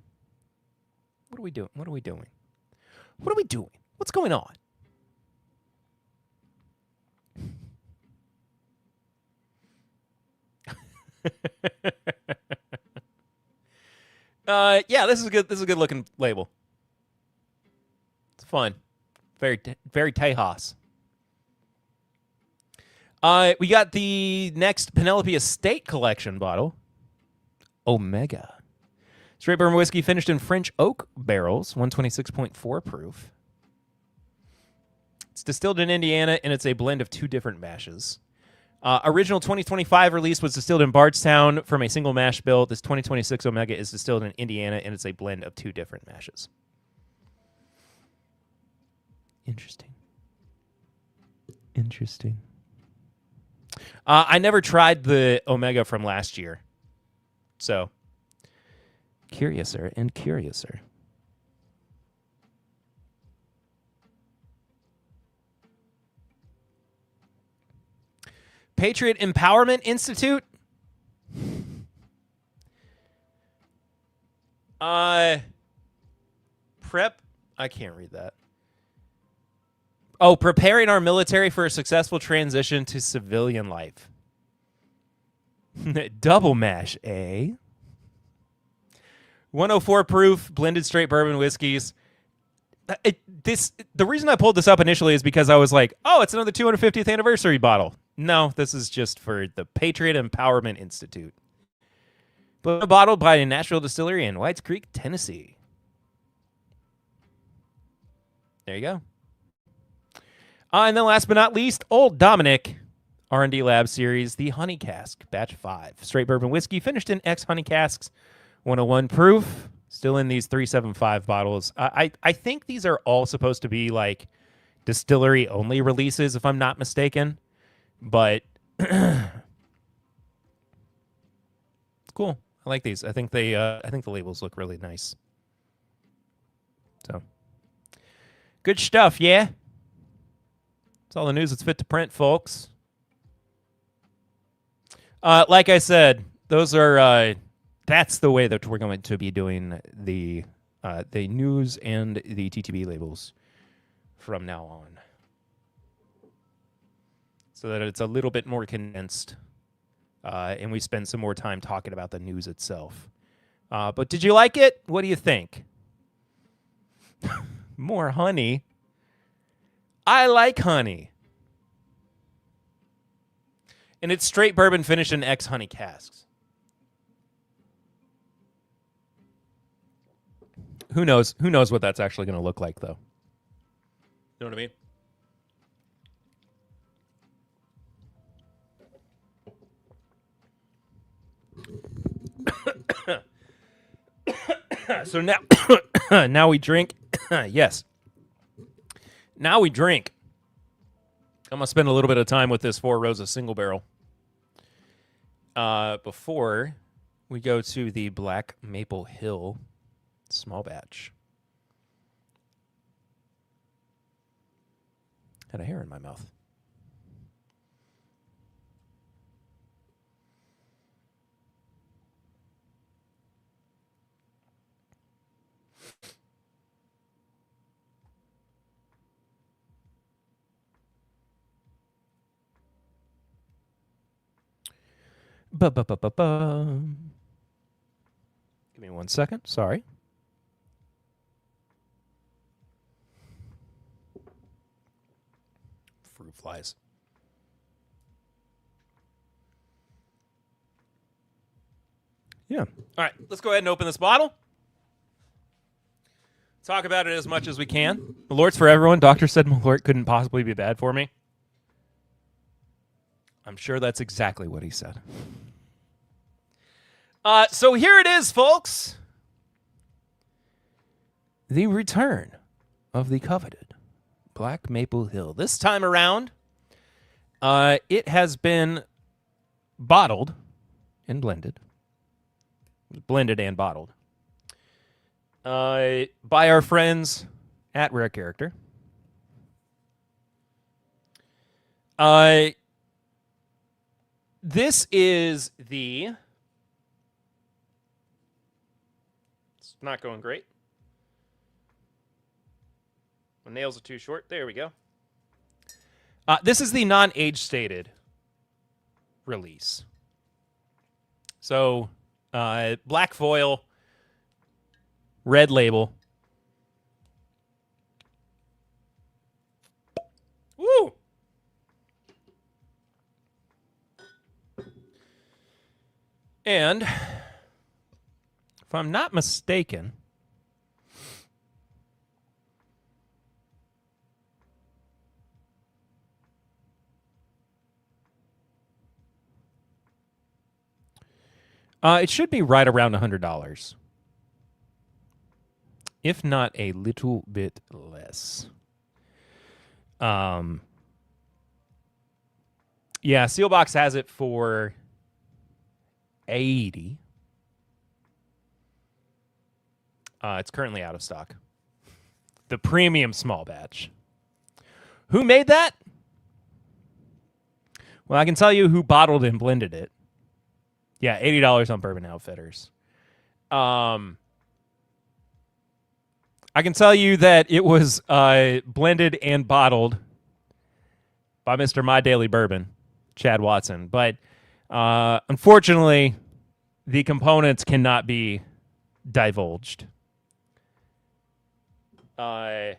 what are we doing? What are we doing? What are we doing? What's going on? Yeah, this is good. This is a good looking label. It's fun. Very Tejas. We got the next Penelope Estate Collection bottle. Omega. Straight bourbon whiskey finished in French oak barrels, 126.4 proof. It's distilled in Indiana, and it's a blend of 2 different mashes. Original 2025 release was distilled in Bardstown from a single mash bill. This 2026 Omega is distilled in Indiana, and it's a blend of 2 different mashes. Interesting. I never tried the Omega from last year, so curiouser and curiouser. Patriot Empowerment Institute. Prep. I can't read that. Oh, preparing our military for a successful transition to civilian life. Double mash, eh? 104 proof, blended straight bourbon whiskeys. The reason I pulled this up initially is because I was like, oh, it's another 250th anniversary bottle. No, this is just for the Patriot Empowerment Institute. Bottled by a Nashville distillery in Whites Creek, Tennessee. There you go. And then last but not least, Old Dominic R&D Lab Series, the Honey Cask, Batch 5. Straight bourbon whiskey, finished in Honey Casks, 101 proof. Still in these 375 bottles. I think these are all supposed to be like distillery-only releases, if I'm not mistaken. But cool. I like these. I think the labels look really nice. So good stuff, yeah. That's all the news that's fit to print, folks. Like I said, those are that's the way that we're going to be doing the news and the TTB labels from now on, so that it's a little bit more condensed, and we spend some more time talking about the news itself. But did you like it? What do you think? More honey. I like honey. And it's straight bourbon finished in Honey casks. Who knows? Who knows what that's actually going to look like, though? You know what I mean? So now we drink. Yes. Now we drink. I'm going to spend a little bit of time with this Four Roses single barrel before we go to the Black Maple Hill small batch. Had a hair in my mouth. Ba-ba-ba-ba-ba. Give me 1 second. Sorry. Fruit flies. Yeah. All right. Let's go ahead and open this bottle. Talk about it as much as we can. Malort's for everyone. Doctor said Malort couldn't possibly be bad for me. I'm sure that's exactly what he said. So here it is, folks. The return of the coveted Black Maple Hill. This time around, it has been bottled and blended. Blended and bottled. By our friends at Rare Character. This is the... It's not going great. My nails are too short. There we go. This is the non-age stated release. So, black foil, red label. Woo! And if I'm not mistaken, it should be right around $100, if not a little bit less. Yeah, Sealbox has it for 80. It's currently out of stock. The premium small batch. Who made that? Well, I can tell you who bottled and blended it. Yeah, $80 on Bourbon Outfitters. I can tell you that it was blended and bottled by Mr. My Daily Bourbon, Chad Watson. But unfortunately, the components cannot be divulged. It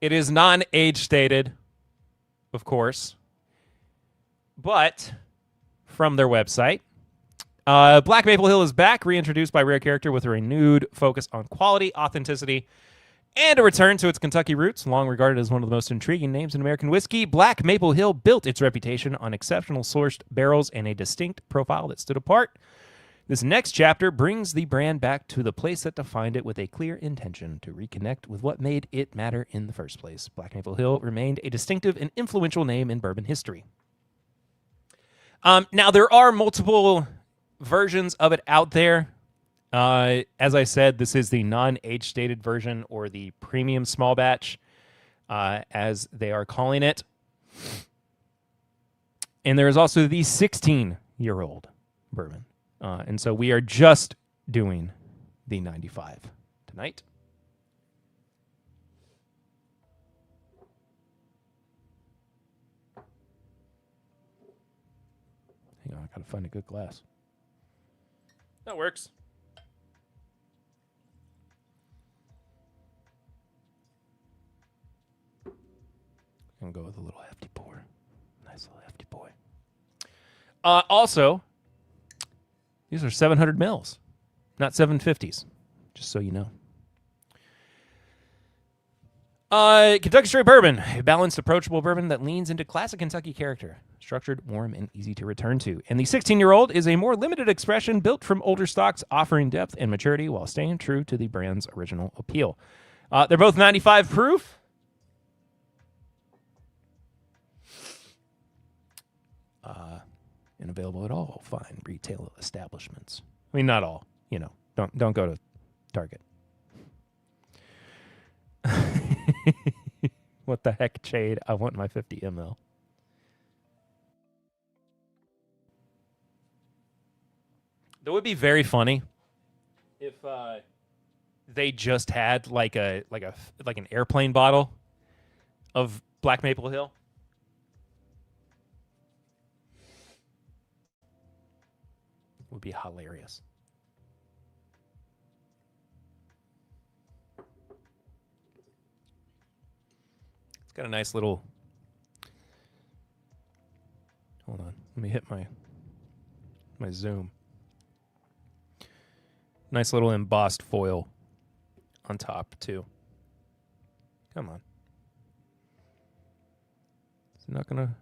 is non-age stated, of course. But from their website, Black Maple Hill is back, reintroduced by Rare Character with a renewed focus on quality, authenticity, and a return to its Kentucky roots. Long regarded as one of the most intriguing names in American whiskey, Black Maple Hill built its reputation on exceptional sourced barrels and a distinct profile that stood apart. This next chapter brings the brand back to the place that defined it with a clear intention to reconnect with what made it matter in the first place. Black Maple Hill remained a distinctive and influential name in bourbon history. Now, there are multiple versions of it out there. As I said, this is the non-age stated version, or the premium small batch, as they are calling it. And there is also the 16-year-old bourbon. And so we are just doing the 95 tonight. Hang on, I gotta find a good glass. That works. I'm gonna go with a little hefty pour. Nice little hefty boy. Also, these are 700 mils, not 750s, just so you know. Kentucky Straight Bourbon, a balanced, approachable bourbon that leans into classic Kentucky character, structured, warm, and easy to return to. And the 16-year-old is a more limited expression built from older stocks, offering depth and maturity while staying true to the brand's original appeal. They're both 95 proof. And available at all fine retail establishments. I mean, not all. You know, don't go to Target. What the heck, Chade? I want my 50 ml. That would be very funny if they just had like an airplane bottle of Black Maple Hill. Would be hilarious. It's got a nice little. Hold on, let me hit my zoom. Nice little embossed foil on top too. Come on. Is it not gonna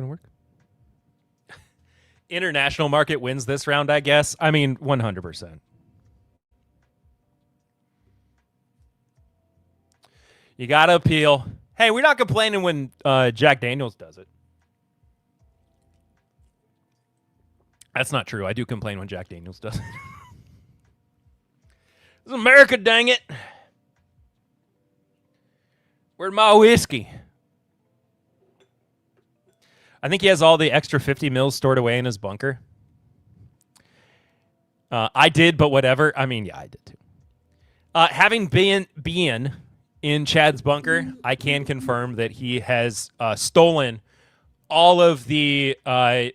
work? International market wins this round, I guess. I mean, 100%. You gotta appeal. Hey, we're not complaining when Jack Daniels does it. That's not true. I do complain when Jack Daniels does it. This is America, dang it. Where's my whiskey? I think he has all the extra 50 mils stored away in his bunker. I did, but whatever. I mean, yeah, I did too. Having been in Chad's bunker, I can confirm that he has stolen all of the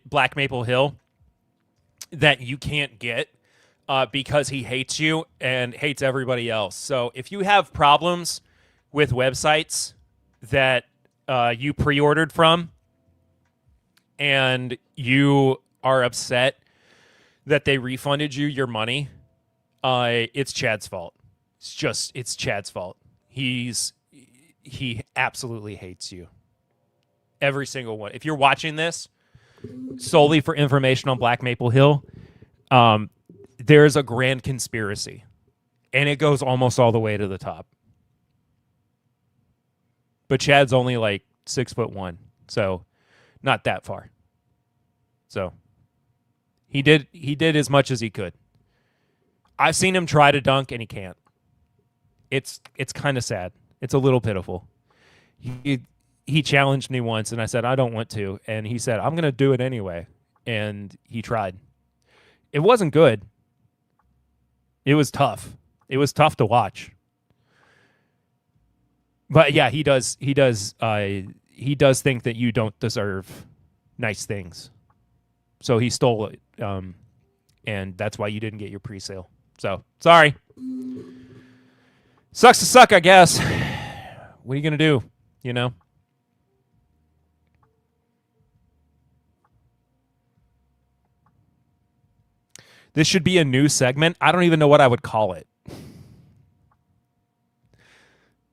Black Maple Hill that you can't get because he hates you and hates everybody else. So if you have problems with websites that you pre-ordered from and you are upset that they refunded you your money, it's Chad's fault. It's Chad's fault. He absolutely hates you. Every single one. If you're watching this solely for information on Black Maple Hill, there's a grand conspiracy, and it goes almost all the way to the top. But Chad's only like 6'1", so not that far. So he did as much as he could. I've seen him try to dunk, and he can't. It's kind of sad. It's a little pitiful. he challenged me once, and I said, I don't want to. And he said, I'm going to do it anyway. And he tried. It wasn't good. It was tough. It was tough to watch. But yeah, he does think that you don't deserve nice things. So he stole it. And that's why you didn't get your pre-sale. So, sorry. Sucks to suck, I guess. What are you going to do? You know? This should be a new segment. I don't even know what I would call it.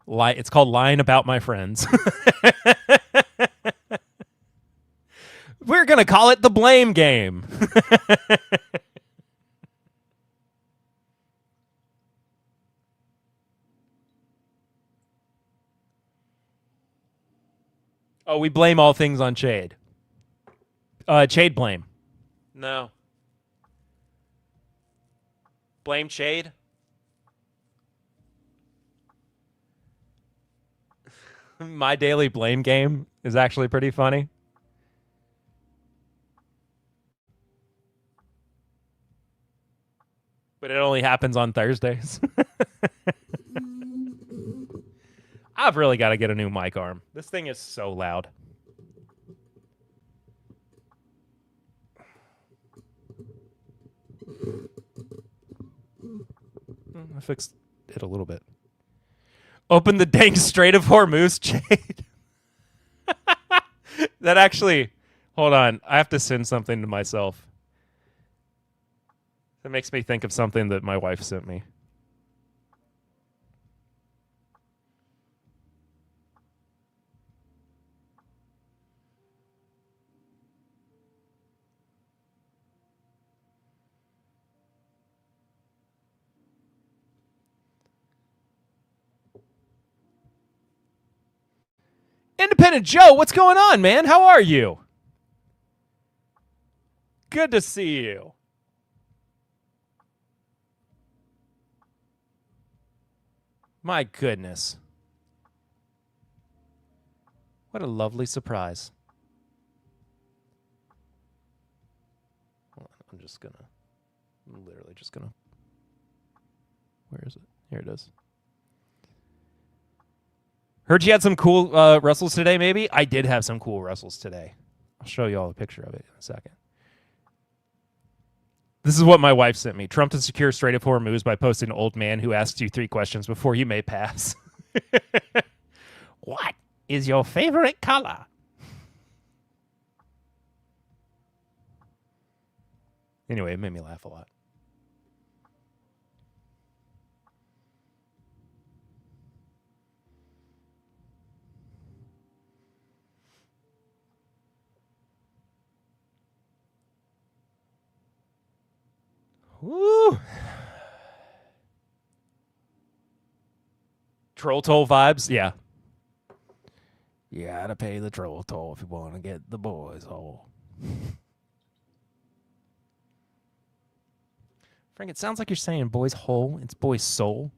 It's called Lying About My Friends. We're going to call it the blame game. Oh, we blame all things on Chade. Chade blame. No. Blame Chade? My daily blame game is actually pretty funny. But it only happens on Thursdays. I've really got to get a new mic arm. This thing is so loud. I fixed it a little bit. Open the dang Strait of Hormuz, Jade. That actually... Hold on. I have to send something to myself. That makes me think of something that my wife sent me. Independent Joe, what's going on, man? How are you? Good to see you. My goodness. What a lovely surprise. I'm literally just gonna. Where is it? Here it is. Heard you had some cool wrestles today, maybe? I did have some cool wrestles today. I'll show you all a picture of it in a second. This is what my wife sent me. Trump to secure Strait of Hormuz by posting an old man who asks you 3 questions before you may pass. What is your favorite color? Anyway, it made me laugh a lot. Woo! Troll toll vibes, yeah. You gotta pay the troll toll if you want to get the boys hole. Frank, it sounds like you're saying boys hole. It's boys soul.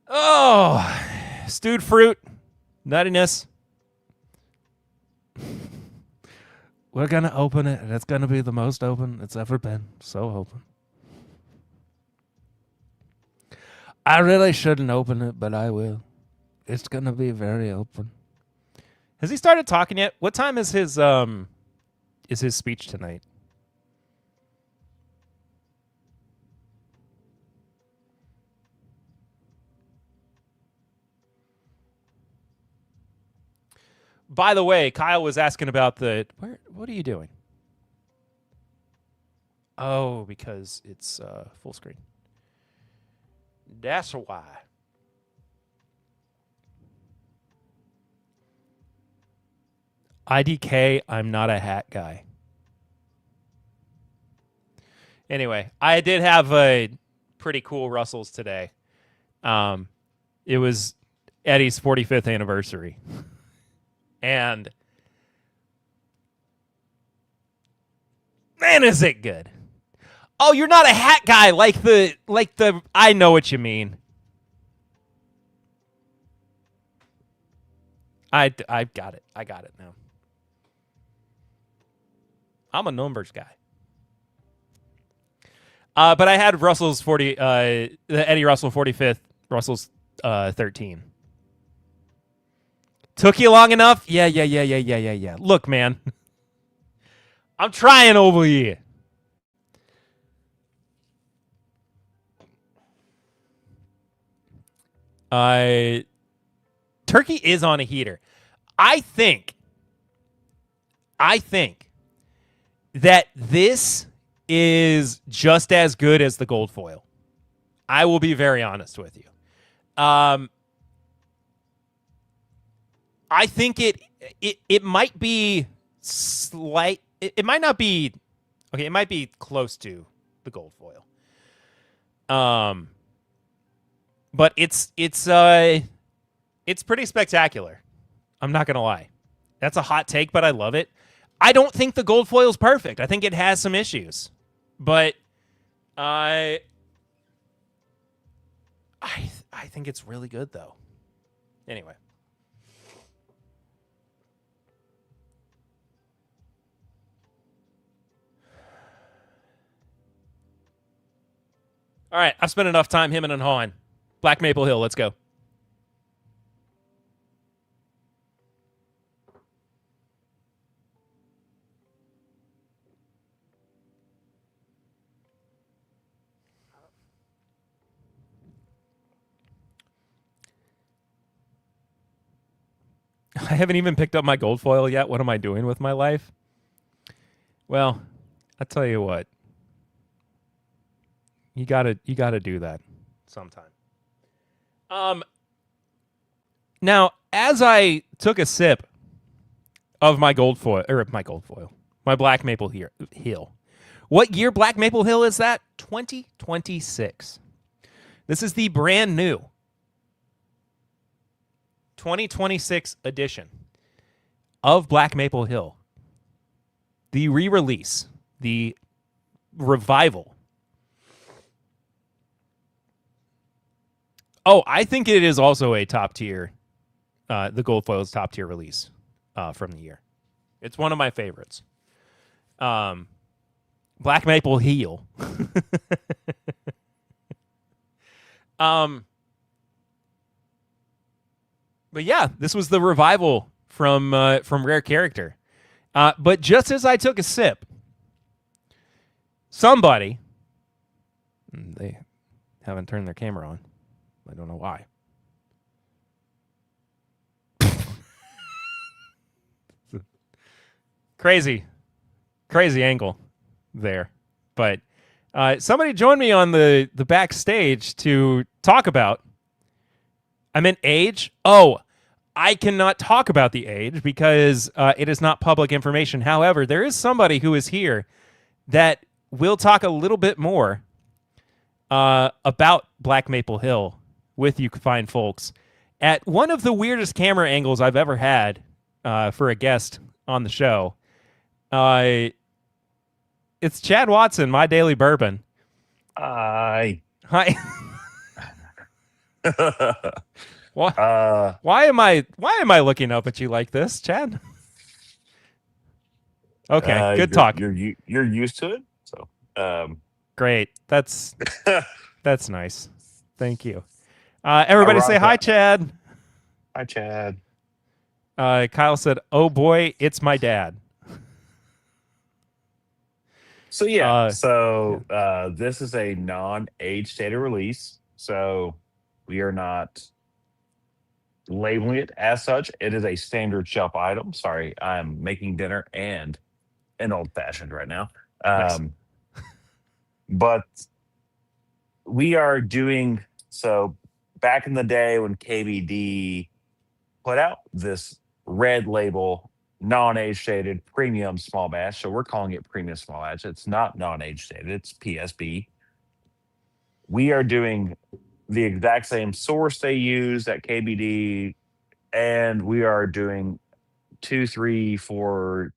Oh, stewed fruit, nuttiness. We're going to open it, and it's going to be the most open it's ever been. So open. I really shouldn't open it, but I will. It's going to be very open. Has he started talking yet? What time is his speech tonight? By the way, Kyle was asking about what are you doing? Oh, because it's full screen. That's why. IDK, I'm not a hat guy. Anyway, I did have a pretty cool Russells today. It was Eddie's 45th anniversary. And man, is it good. Oh, you're not a hat guy like the I know what you mean. I got it. I got it now. I'm a numbers guy. But I had Russell's 40, the Eddie Russell 45th, Russell's 13. Took you long enough? Yeah. Look, man. I'm trying over here. Turkey is on a heater. I think that this is just as good as the gold foil. I will be very honest with you. I think it might be slight. It might not be okay. It might be close to the gold foil. But it's pretty spectacular. I'm not gonna lie. That's a hot take, but I love it. I don't think the gold foil is perfect. I think it has some issues, but I think it's really good though. Anyway. All right, I've spent enough time hemming and hawing. Black Maple Hill, let's go. I haven't even picked up my gold foil yet. What am I doing with my life? Well, I'll tell you what. You gotta do that sometime. Now, as I took a sip of my my Black Maple Hill. What year Black Maple Hill is that? 2026. This is the brand new 2026 edition of Black Maple Hill. The re-release, the revival. Oh, I think it is also a top tier, the Gold Foil's top tier release from the year. It's one of my favorites. Black Maple Heel. But yeah, this was the revival from Rare Character. But just as I took a sip, somebody, they haven't turned their camera on. I don't know why. Crazy angle there. But somebody joined me on the backstage to talk about, I meant age. Oh, I cannot talk about the age because it is not public information. However, there is somebody who is here that will talk a little bit more about Black Maple Hill with you fine folks at one of the weirdest camera angles I've ever had for a guest on the show. It's Chad Watson, My Daily Bourbon. Hi. Why am I looking up at you like this, Chad? Okay, good talk. You're used to it, so great. That's nice. Thank you. Everybody say hi, Chad. Hi, Chad. Kyle said, "Oh boy, it's my dad." So yeah, this is a non-age stated release, so we are not labeling it as such. It is a standard shelf item. Sorry, I'm making dinner and an old fashioned right now. Nice. But we are doing so. Back in the day when KBD put out this red label, non-age stated premium small batch, so we're calling it premium small batch. It's not non-age stated; it's PSB. We are doing the exact same source they use at KBD, and we are doing 2, 3, 4+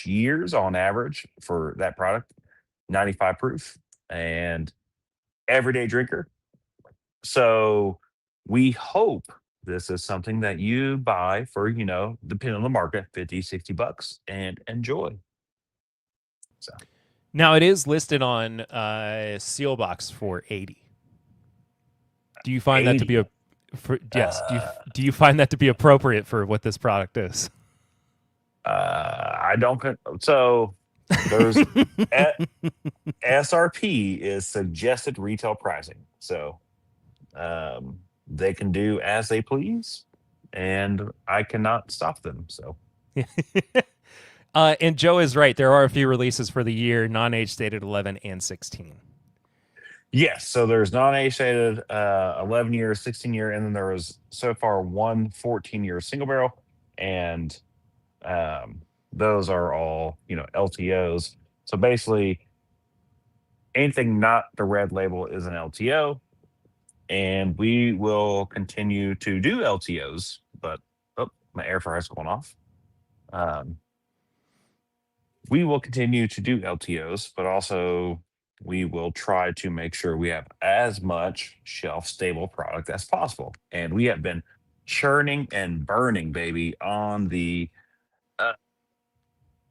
years on average for that product, 95 proof. and everyday drinker. So we hope this is something that you buy for, depending on the market, 50, $60 and enjoy. So Now it is listed on Sealbox for 80. Do you find that to be 80. yes? Do you find that to be appropriate for what this product is? I don't. So there's SRP is suggested retail pricing. So they can do as they please, and I cannot stop them. So And Joe is right. There are a few releases for the year, non-age stated 11 and 16. yes, so there's non-age stated 11 year, 16 year, and then there was so far one 14-year single barrel, and those are all LTOs. So basically, anything not the red label is an LTO, and we will continue to do LTOs. But my air fryer is going off. We will continue to do LTOs, but also we will try to make sure we have as much shelf stable product as possible. And we have been churning and burning, baby, on the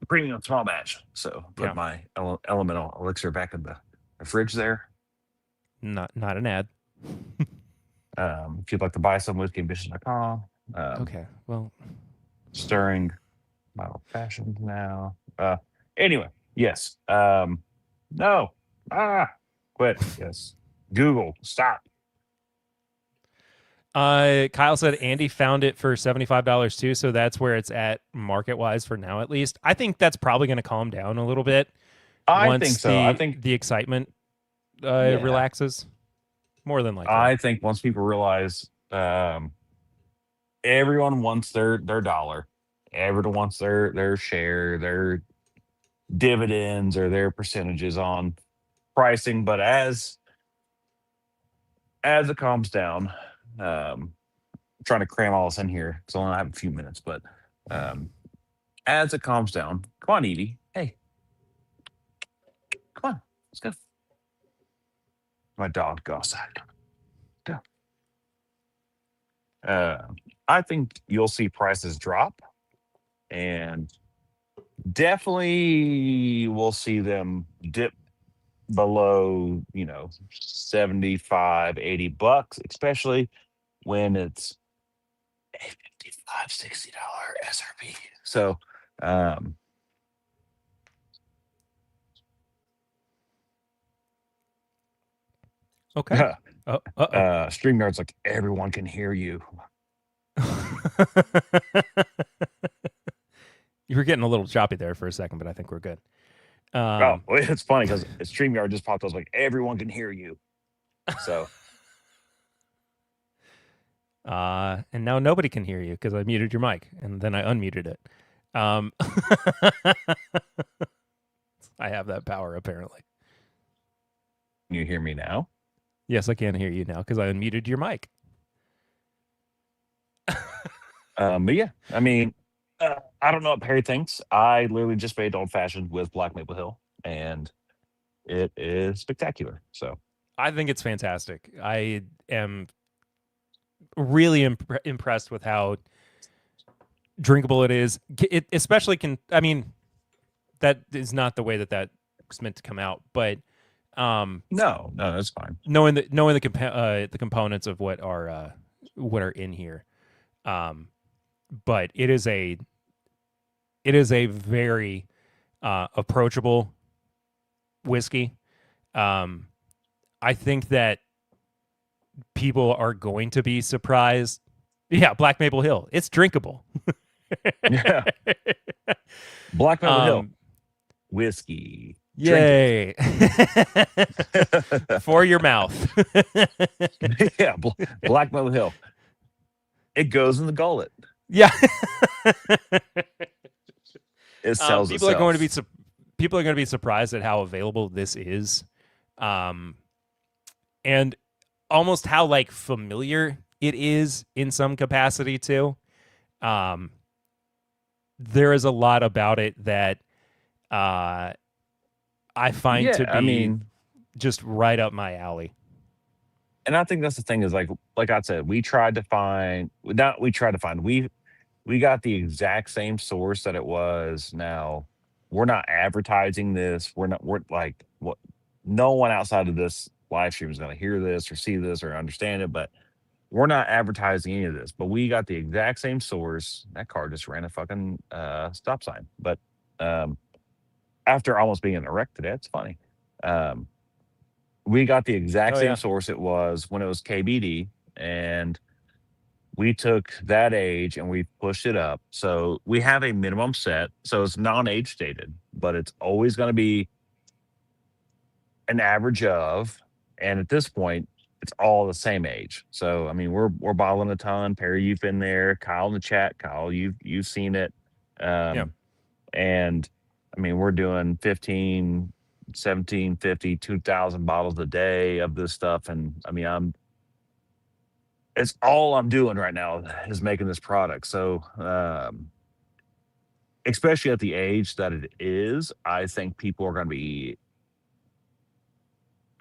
premium small batch. So put Yeah. my elemental elixir back in the fridge there. Not an ad. If you'd like to buy some, whiskeyambition.com. Okay. Well, Stirring my old fashioned now. Anyway, yes. No. Quit. Yes. Google. Stop. Kyle said Andy found it for $75 too, so that's where it's at market wise for now, at least. I think that's probably going to calm down a little bit. I think so. I think the excitement relaxes. More than likely. I think once people realize everyone wants their dollar, everyone wants their share, their dividends or their percentages on pricing. But as it calms down, I'm trying to cram all this in here because I only have a few minutes. But as it calms down, come on, Evie. Hey, come on, let's go. My dog, go outside. Go. I think you'll see prices drop, and definitely we'll see them dip below, $75, $80, especially when it's a $55, $60 SRP. So, okay. StreamYard's like, everyone can hear you. You were getting a little choppy there for a second, but I think we're good. It's funny because StreamYard just popped up. I was like, everyone can hear you. So, and now nobody can hear you because I muted your mic and then I unmuted it. I have that power apparently. Can you hear me now? Yes, I can hear you now because I unmuted your mic. But yeah, I mean, I don't know what Perry thinks. I literally just made old fashioned with Black Maple Hill, and it is spectacular. So I think it's fantastic. I am really impressed with how drinkable it is. It especially that is not the way that was meant to come out, but no, that's fine. Knowing the components of what are in here, but it is a very approachable whiskey. I think that people are going to be surprised. Yeah, Black Maple Hill. It's drinkable. Yeah. Black Maple Hill. Whiskey. Yay. For your mouth. Yeah, Black Maple Hill. It goes in the gullet. Yeah. It sells people itself. are going to be surprised at how available this is. And almost how familiar it is in some capacity too. There is a lot about it that I find to be just right up my alley. And I think that's the thing is like I said, we got the exact same source that it was. Now we're not advertising this. We're like what no one outside of this live stream is going to hear this or see this or understand it, but we're not advertising any of this. But we got the exact same source. That car just ran a fucking stop sign. But after almost being in a wreck today, it's funny. We got the exact same source it was when it was KBD, and we took that age and we pushed it up. So we have a minimum set. So it's non-age stated, but it's always going to be an average of. And at this point, it's all the same age. So I mean, we're bottling a ton. Perry, you've been there. Kyle in the chat. Kyle, you've seen it. And I mean, we're doing 15, 1750, 2,000 bottles a day of this stuff. And I mean, it's all I'm doing right now is making this product. So, especially at the age that it is, I think people are going to be,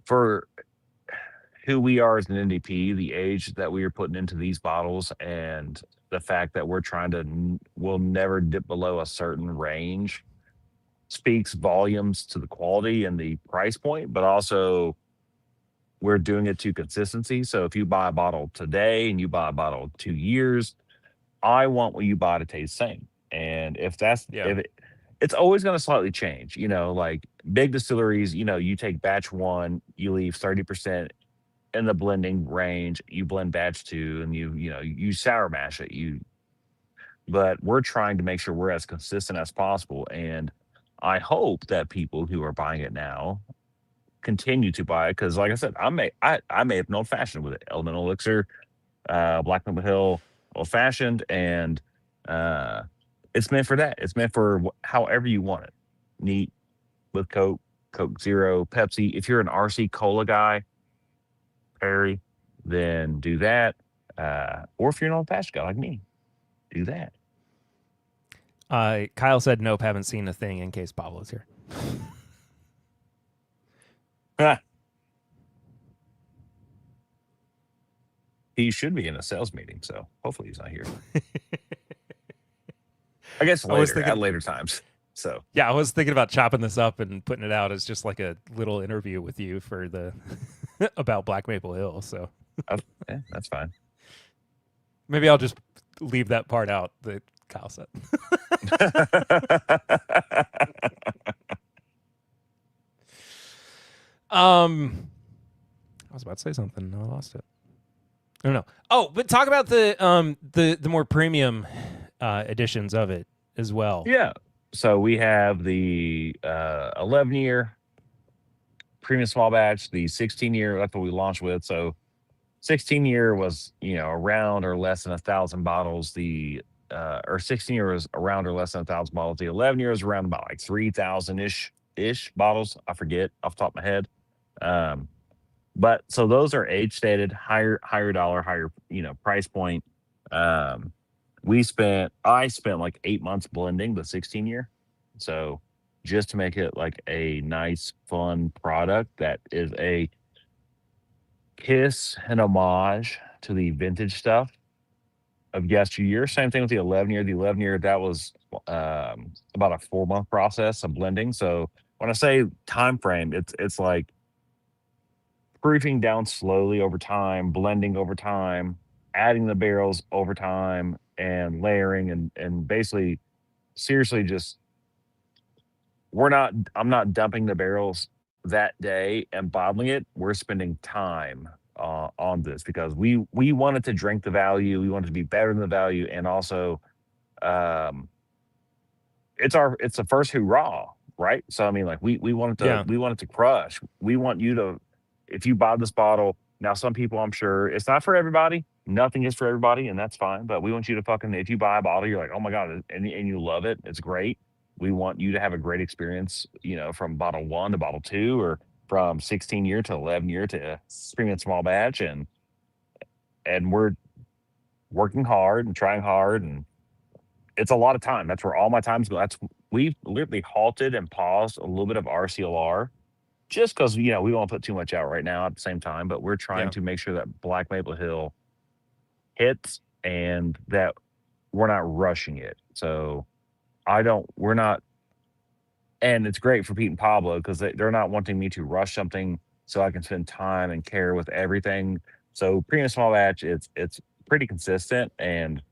for who we are as an NDP, the age that we are putting into these bottles and the fact that we'll never dip below a certain range speaks volumes to the quality and the price point, but also we're doing it to consistency. So if you buy a bottle today and you buy a bottle 2 years, I want what you buy to taste the same. And if it's always going to slightly change, like big distilleries, you take batch 1, you leave 30% in the blending range, you blend batch 2 and you sour mash it. But we're trying to make sure we're as consistent as possible. And I hope that people who are buying it now continue to buy it, because like I said, I made an old fashioned with it, Elemental Elixir, Black Maple Hill old fashioned, and it's meant for that. It's meant for however you want it. Neat with Coke Zero, Pepsi. If you're an RC Cola guy, Perry, then do that. Or if you're an old fashioned guy like me, do that. Kyle said, nope, haven't seen a thing, in case Pablo's here. He should be in a sales meeting, so hopefully he's not here. I guess at later times. So yeah, I was thinking about chopping this up and putting it out as just like a little interview with you for the about Black Maple Hill. So yeah, that's fine. Maybe I'll just leave that part out that Kyle said. I was about to say something. No, I lost it. I don't know. Oh, but talk about the more premium editions of it as well. Yeah. So we have the 11-year premium small batch, the 16-year. That's what we launched with. So 16-year was around or less than 1,000 bottles. The or 16-year was around or less than 1,000 bottles. The 11-year is around about like 3,000 ish bottles. I forget off the top of my head. But so those are age stated, higher dollar, higher price point. I spent like 8 months blending the 16-year. So just to make it like a nice, fun product that is a kiss and homage to the vintage stuff of yesteryear. Same thing with the 11-year. The 11-year, that was about a 4-month process of blending. So when I say time frame, it's like proofing down slowly over time, blending over time, adding the barrels over time, and layering and basically seriously just I'm not dumping the barrels that day and bottling it. We're spending time on this because we wanted to drink the value, we wanted to be better than the value, and also it's the first hoorah, right? So I mean, like we wanted to crush. We want you to, if you buy this bottle, now some people, I'm sure it's not for everybody. Nothing is for everybody, and that's fine. But we want you to if you buy a bottle, you're like, oh my God, and you love it. It's great. We want you to have a great experience, from bottle 1 to bottle 2, or from 16-year to 11-year to premium small batch. And we're working hard and trying hard, and it's a lot of time. That's where all my time's going. We've literally halted and paused a little bit of RCLR just because we won't put too much out right now at the same time, but we're trying Yeah. to make sure that Black Maple Hill hits and that we're not rushing it. So we're not, and it's great for Pete and Pablo because they're not wanting me to rush something so I can spend time and care with everything. So premium small batch, it's pretty consistent and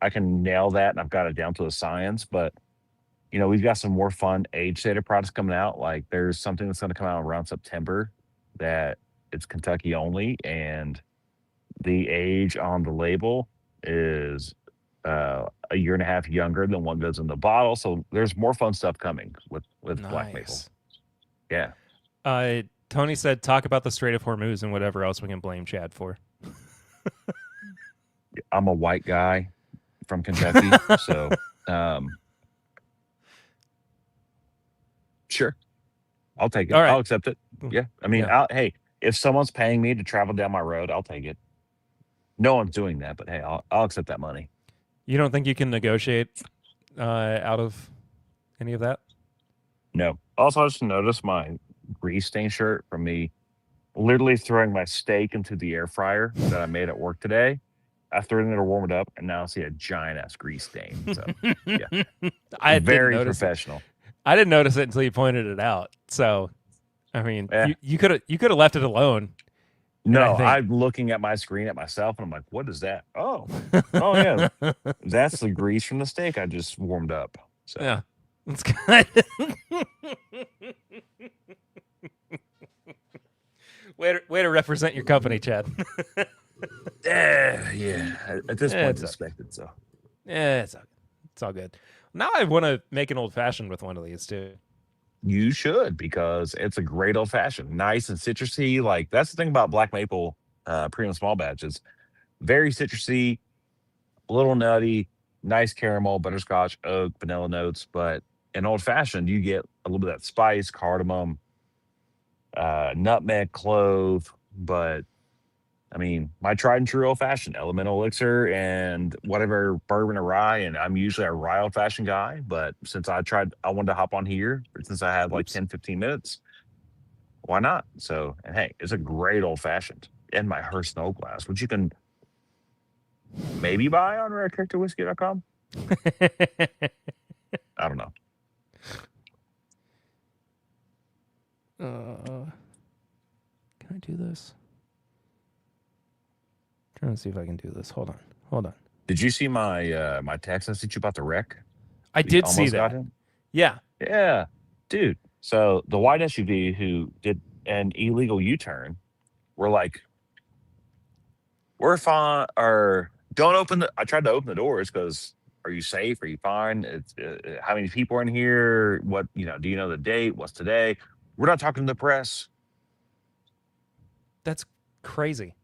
I can nail that and I've got it down to a science. But we've got some more fun age stated products coming out. Like there's something that's going to come out around September that it's Kentucky only, and the age on the label is a year and a half younger than what goes in the bottle. So there's more fun stuff coming with Black Maple. Nice. Yeah. Tony said, talk about the Strait of Hormuz and whatever else we can blame Chad for. I'm a white guy from Kentucky, so sure, I'll take it. All right. I'll accept it. Yeah, I mean, Yeah. hey, if someone's paying me to travel down my road, I'll take it. No one's doing that, but hey, I'll accept that money. You don't think you can negotiate out of any of that? No. Also, I just noticed my grease stain shirt from me literally throwing my steak into the air fryer that I made at work today. I threw it in there to warm it up, and now I see a giant ass grease stain. So, yeah, I very didn't notice professional. it. I didn't notice it until you pointed it out. So, I mean, Yeah. you could have left it alone. No, think- I'm looking at my screen at myself, and I'm like, "What is that? Oh yeah, that's the grease from the steak I just warmed up." So, Yeah, that's good. Way to represent your company, Chad. yeah. At this point, it's it's expected. So, Yeah, it's all good. Now I want to make an old fashioned with one of these too. you should, because it's a great old fashioned, nice and citrusy. Like that's the thing about Black Maple premium small batch is very citrusy, a little nutty, nice caramel, butterscotch, oak, vanilla notes. But in old fashioned, you get a little bit of that spice, cardamom, nutmeg, clove. But I mean, my tried and true old fashioned elemental elixir and whatever bourbon or rye. And I'm usually a rye old fashioned guy. But since I wanted to hop on here since I had like 10, 15 minutes. Why not? So, and hey, it's a great old fashioned in my Hearst Snow glass, which you can maybe buy on rarecharacterwhiskey.com. I don't know. Can I do this? Trying to see if I can do this. Hold on. Did you see my my text I sent you about the wreck? I did see Almost got that. him? Yeah. Yeah, dude. So the white SUV who did an illegal U-turn, we're like, we're fine, or don't open the. I tried to open the doors because, are you safe? Are you fine? It's how many people are in here? What do you know the date? What's today? We're not talking to the press. That's crazy.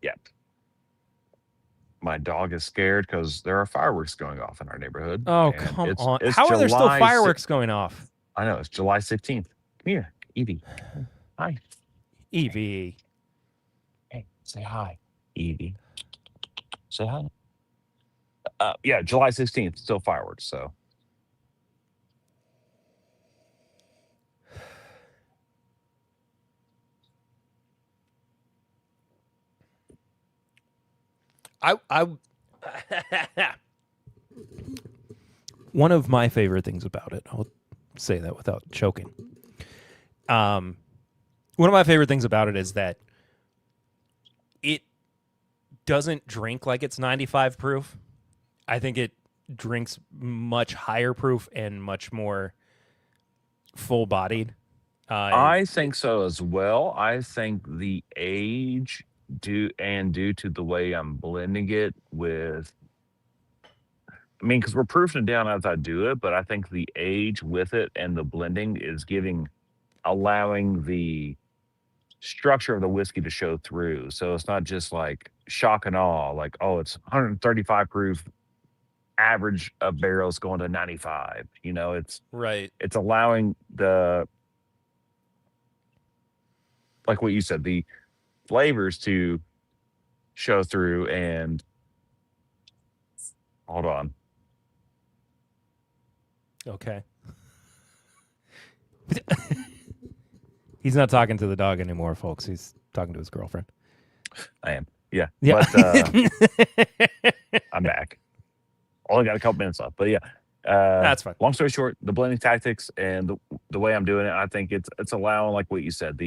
Yep. My dog is scared because there are fireworks going off in our neighborhood. Oh, and come it's- on. it's How are there still July fireworks going off? I know, it's July 16th. Come here, Evie. Hi. Evie. Hey, say hi, Evie. Say hi. Yeah, July 16th, still fireworks. So I one of my favorite things about it, I'll say that without choking. One of my favorite things about it is that it doesn't drink like it's 95 proof. I think it drinks much higher proof and much more full bodied. I think so as well. I think the age due to the way I'm blending it with, I mean, because we're proofing it down as I do it, but I think the age with it and the blending is allowing the structure of the whiskey to show through. So it's not just like shock and awe, like, oh, it's 135 proof, average of barrels going to 95. It's right. it's allowing the, like what you said, the flavors to show through. And hold on. Okay. He's not talking to the dog anymore, folks. He's talking to his girlfriend. I am. Yeah. Yeah. But I'm back. Only got a couple minutes left, but yeah. That's fine. Long story short, the blending tactics and the way I'm doing it, I think it's allowing, like what you said,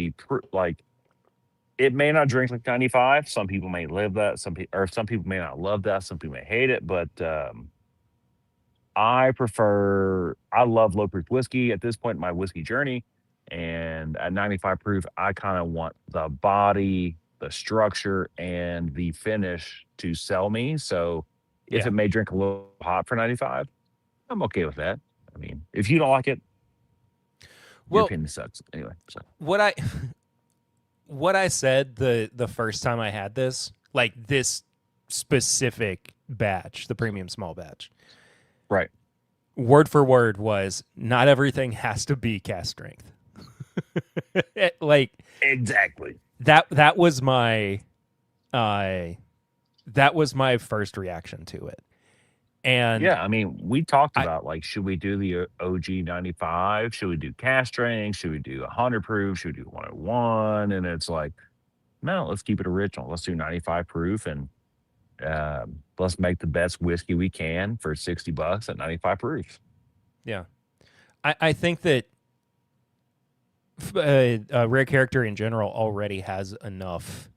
it may not drink like 95. Some people may live that. Some people may not love that. Some people may hate it, but I love low proof whiskey at this point in my whiskey journey. And at 95 proof, I kind of want the body, the structure, and the finish to sell me. So if it may drink a little hot for 95, I'm okay with that. I mean, if you don't like it, your opinion sucks. Anyway, so what I said the first time I had this, like this specific batch, the premium small batch, right, word for word was not everything has to be cask strength. Like exactly. That was my first reaction to it. And yeah, I mean, we talked about like, should we do the OG 95? Should we do cask strength? Should we do 100 proof? Should we do 101? And it's like, no, let's keep it original. Let's do 95 proof and let's make the best whiskey we can for $60 at 95 proof. Yeah, I think that Rare Character in general already has enough.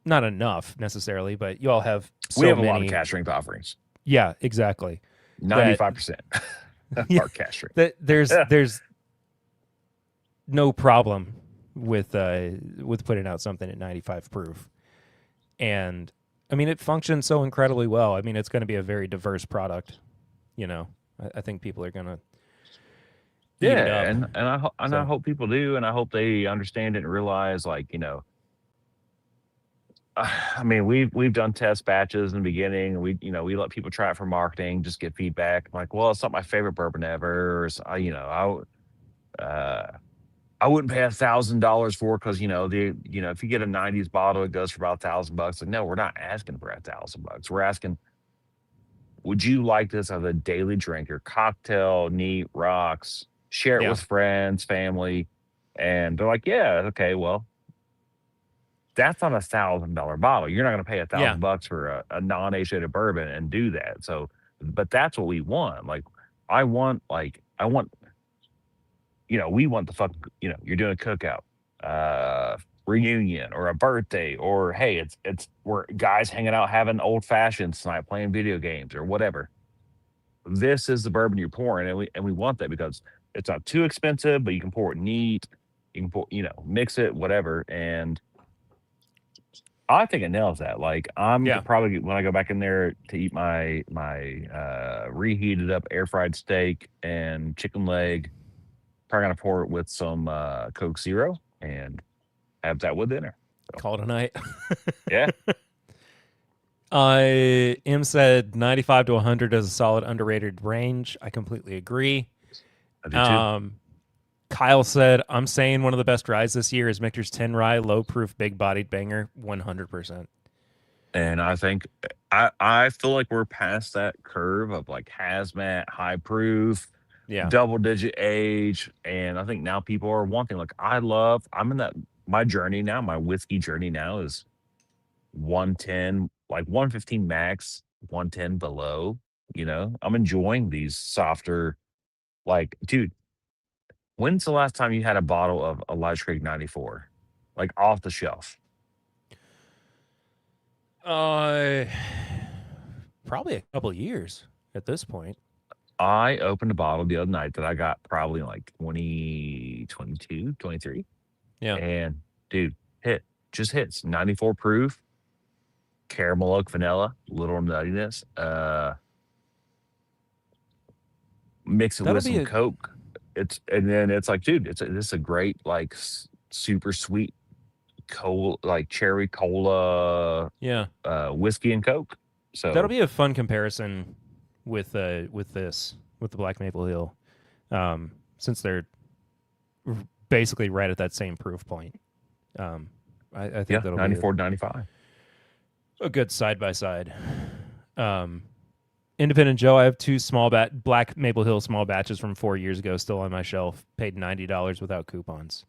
Not enough necessarily, but you all have we have a lot of cask strength offerings. Yeah, exactly. 95% are cask strength. There's no problem with putting out something at 95 proof, and I mean it functions so incredibly well. I mean it's going to be a very diverse product. You know, I think people are going to. Yeah, and I hope people do, and I hope they understand it and realize, like, you know, I mean, we've done test batches in the beginning. And we let people try it for marketing, just get feedback. Like, well, it's not my favorite bourbon ever. Or, I wouldn't pay $1,000 for it because if you get a '90s bottle, it goes for about $1,000. Like, no, we're not asking for $1,000. We're asking, would you like this as a daily drinker, cocktail, neat, rocks, share it with friends, family, and they're like, yeah, okay, well. That's not $1,000 bottle. You're not going to pay $1,000 for a non-age-rated bourbon and do that. So, but that's what we want. Like, we want the fuck, you're doing a cookout, reunion or a birthday, or hey, it's we're guys hanging out having old fashions tonight, playing video games or whatever. This is the bourbon you're pouring, and we want that because it's not too expensive, but you can pour it neat. You can pour, mix it, whatever, and I think it nails that. Like, I'm probably, when I go back in there to eat my reheated up air fried steak and chicken leg, probably gonna pour it with some Coke Zero and have that with dinner. So. Call it a night. Yeah. M said 95 to 100 is a solid underrated range. I completely agree. I do too. Kyle said, I'm saying one of the best ryes this year is Michter's 10 rye, low proof, big bodied banger, 100%. And I think, I feel like we're past that curve of like hazmat, high proof, double digit age. And I think now people are wanting, like, I'm in that, my journey now, my whiskey journey now is 110, like 115 max, 110 below, I'm enjoying these softer, like, dude. When's the last time you had a bottle of Elijah Craig 94, like off the shelf? Probably a couple of years at this point. I opened a bottle the other night that I got probably in like 2022, 23. Yeah. And dude, just hits 94 proof, caramel oak vanilla, little nuttiness. Mix it with some Coke. It's like, dude, this is a great, like, super sweet cola, like cherry cola, whiskey and Coke. So that'll be a fun comparison with the Black Maple Hill, since they're basically right at that same proof point. I think that'll 94 be 95. A good side by side. Independent Joe, I have 2 Black Maple Hill small batches from 4 years ago still on my shelf. Paid $90 without coupons.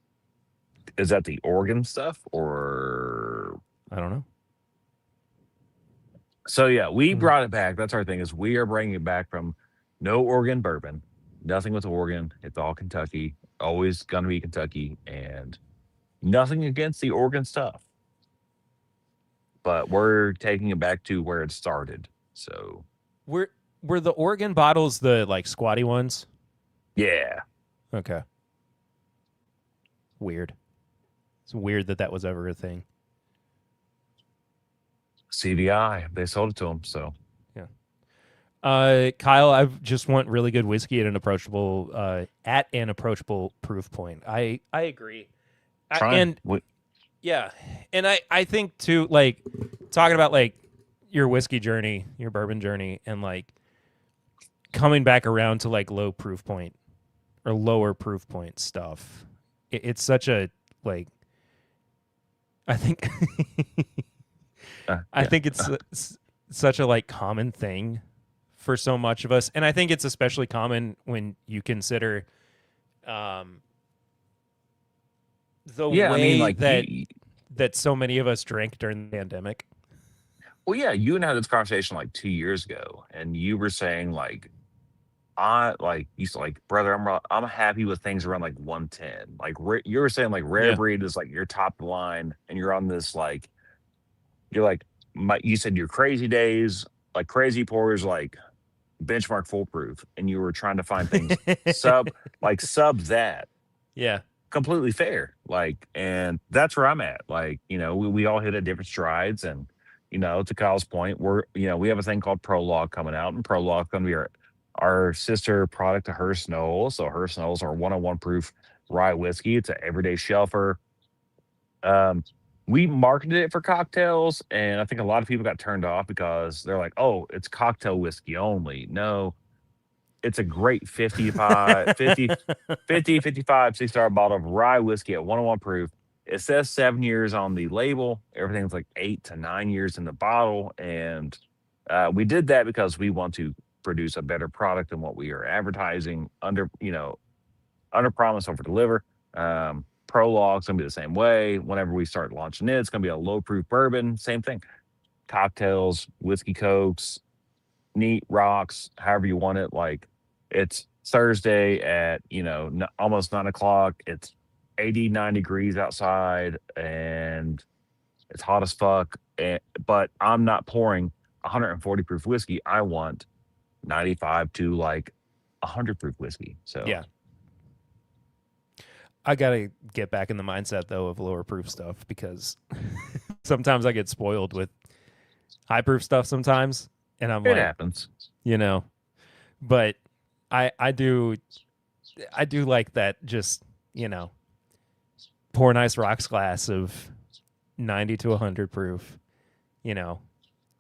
Is that the Oregon stuff or? I don't know. So yeah, we brought it back. That's our thing, is we are bringing it back from no Oregon bourbon, nothing with Oregon. It's all Kentucky, always going to be Kentucky, and nothing against the Oregon stuff. But we're taking it back to where it started. So Were the Oregon bottles the like squatty ones? yeah. Okay. Weird. It's weird that was ever a thing. CVI, they sold it to them. So Kyle, I just want really good whiskey at an approachable proof point. I agree. Yeah, and I think too, like talking about like your whiskey journey, your bourbon journey, and like coming back around to like low proof point or lower proof point stuff. It's such a like. I think I think it's such a like common thing for so much of us, and I think it's especially common when you consider the way that so many of us drank during the pandemic. Well, yeah, you and I had this conversation like 2 years ago, and you were saying like, you said like, brother, I'm happy with things around like 110. Like you were saying like rare breed is like your top of the line, and you're on this like, you're like you said your crazy days, like crazy pours, like benchmark foolproof, and you were trying to find things sub that. Yeah. Completely fair. Like, and that's where I'm at. Like, we all hit at different strides, and to Kyle's point, we have a thing called Prologue coming out, and Prologue going to be our sister product to Hearst Knowles. So Hearst Knowles are 101 proof rye whiskey. It's an everyday shelfer. We marketed it for cocktails, and I think a lot of people got turned off because they're like, oh, it's cocktail whiskey only. No, it's a great 55, 60 bottle of rye whiskey at 101 proof. It says 7 years on the label. Everything's like 8 to 9 years in the bottle. And we did that because we want to produce a better product than what we are advertising, under promise, over deliver. Prologue's going to be the same way. Whenever we start launching it, it's going to be a low proof bourbon. Same thing. Cocktails, whiskey cokes, neat rocks, however you want it. Like, it's Thursday at almost 9 o'clock. It's 89 degrees outside, and it's hot as fuck. But I'm not pouring 140 proof whiskey. I want 95 to like 100 proof whiskey. So yeah, I gotta get back in the mindset though of lower proof stuff, because sometimes I get spoiled with high proof stuff sometimes. And I'm it like, happens, but I do like that. Just, pour a nice rocks glass of 90 to 100 proof,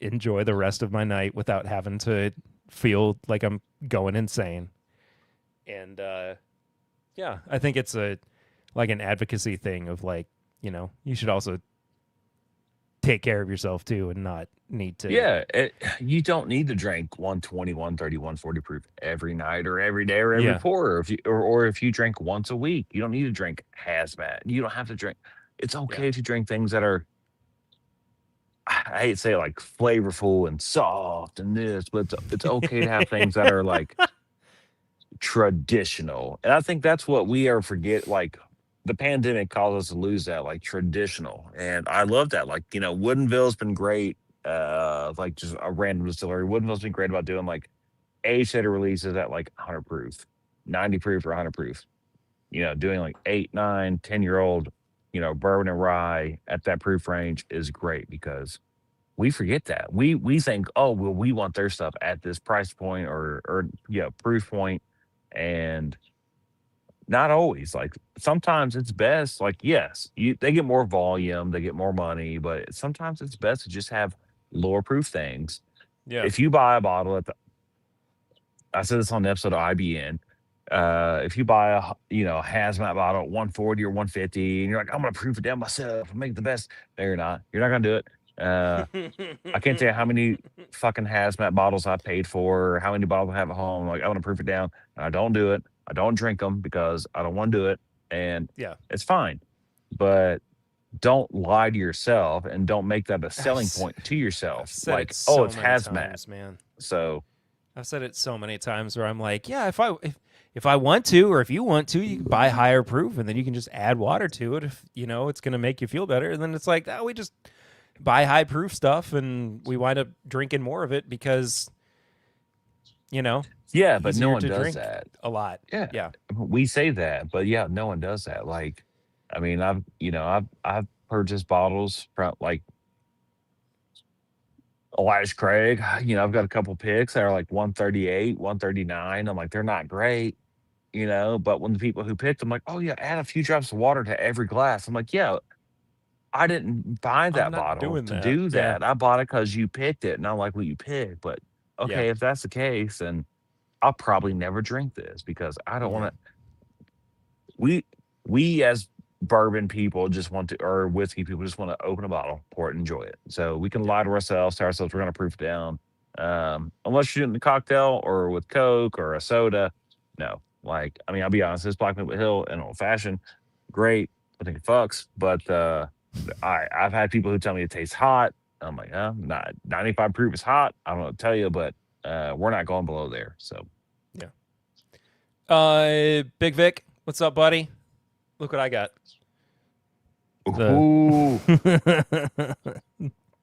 enjoy the rest of my night without having to feel like I'm going insane. And, I think it's an advocacy thing of like, you should also take care of yourself too, and not need to. Yeah, you don't need to drink 120, 130, 140 proof every night or every day or every pour. Or if you drink once a week, you don't need to drink hazmat. You don't have to drink. It's okay if you drink things that are, I hate to say it, like flavorful and soft and this, but it's okay to have things that are like traditional. And I think that's what we are like, the pandemic caused us to lose that, like traditional. And I love that. Like, Woodinville's been great. Like just a random distillery. Woodinville's been great about doing like age set releases at like 100 proof, 90 proof or 100 proof. Doing like 8, 9, 10-year-old, bourbon and rye at that proof range is great, because we forget that. We think, oh, well, we want their stuff at this price point or proof point. And not always. Like, sometimes it's best, like, yes, they get more volume, they get more money, but sometimes it's best to just have lower proof things. Yeah. If you buy a bottle I said this on the episode of IBN, if you buy a hazmat bottle at 140 or 150, and you're like, I'm gonna proof it down myself and make the best. No, you're not. You're not gonna do it. I can't tell you how many fucking hazmat bottles I paid for, or how many bottles I have at home. Like, I want to proof it down. And I don't do it. I don't drink them because I don't want to do it. And Yeah. it's fine. But don't lie to yourself and don't make that a selling point to I've yourself. said Like, it so it's many hazmat. times, man. So I've said it so many times where I'm like, yeah, if I want to, or if you want to, you can buy higher proof, and then you can just add water to it if it's going to make you feel better. And then it's like, we just buy high proof stuff, and we wind up drinking more of it because, yeah, but no easier one to does drink that. a lot. Yeah, we say that, but yeah, no one does that. Like, I mean, I've purchased bottles from like Elijah Craig. I've got a couple picks that are like 138, 139. I'm like, they're not great, but when the people who picked them, like, oh yeah, add a few drops of water to every glass. I'm like, yeah, I didn't buy I'm that not bottle doing to that. do Yeah. that. I bought it because you picked it, and I like what you picked. But okay, Yeah. if that's the case, then I'll probably never drink this because I don't want to. We as bourbon people just want to, or whiskey people just want to open a bottle, pour it, and enjoy it. So we can lie to ourselves, tell ourselves we're going to proof it down. Unless you're doing the cocktail or with Coke or a soda, no. Like, I mean, I'll be honest, this Black Maple Hill and old fashioned, great. I think it fucks, but I've had people who tell me it tastes hot. I'm like, not 95 proof is hot. I don't know what to tell you, but we're not going below there. So Big Vic, what's up, buddy? Look what I got. ooh,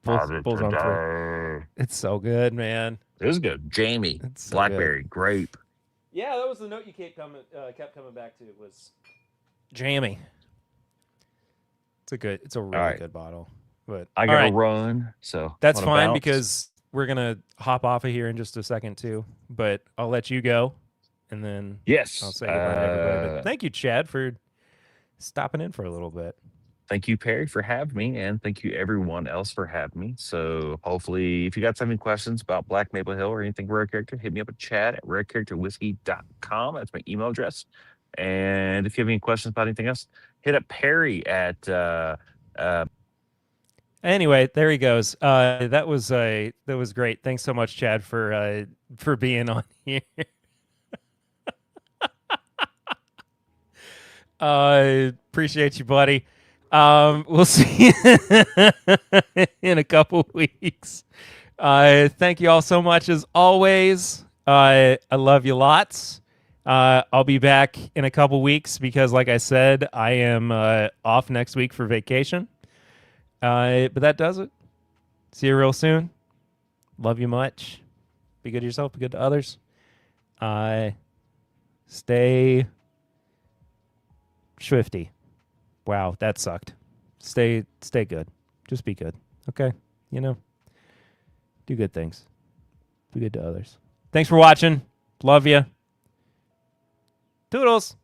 Bulls on three. It's so good, man. It was good. Jamie, It's so blackberry, grape. Yeah, that was the note you kept coming back to was Jamie. It's a really right. good bottle. But I got to run, so that's wanna fine bounce? because we're gonna hop off of here in just a second too. But I'll let you go, and then Yes, I'll say goodbye to everybody. But thank you, Chad, for stopping in for a little bit. Thank you, Perry, for having me, and thank you everyone else for having me. So hopefully, if you got any questions about Black Maple Hill or anything Rare Character, hit me up at chad@rarecharacterwhiskey.com. That's my email address. And if you have any questions about anything else, hit up Perry at Anyway, there he goes. That was great. Thanks so much, Chad, for being on here. Appreciate you, buddy. We'll see you in a couple weeks. Thank you all so much as always. I love you lots. I'll be back in a couple weeks because, like I said, I am off next week for vacation. But that does it. See you real soon. Love you much. Be good to yourself. Be good to others. Stay swifty. Wow, that sucked. Stay good. Just be good. Okay? Do good things. Be good to others. Thanks for watching. Love you. Toodles.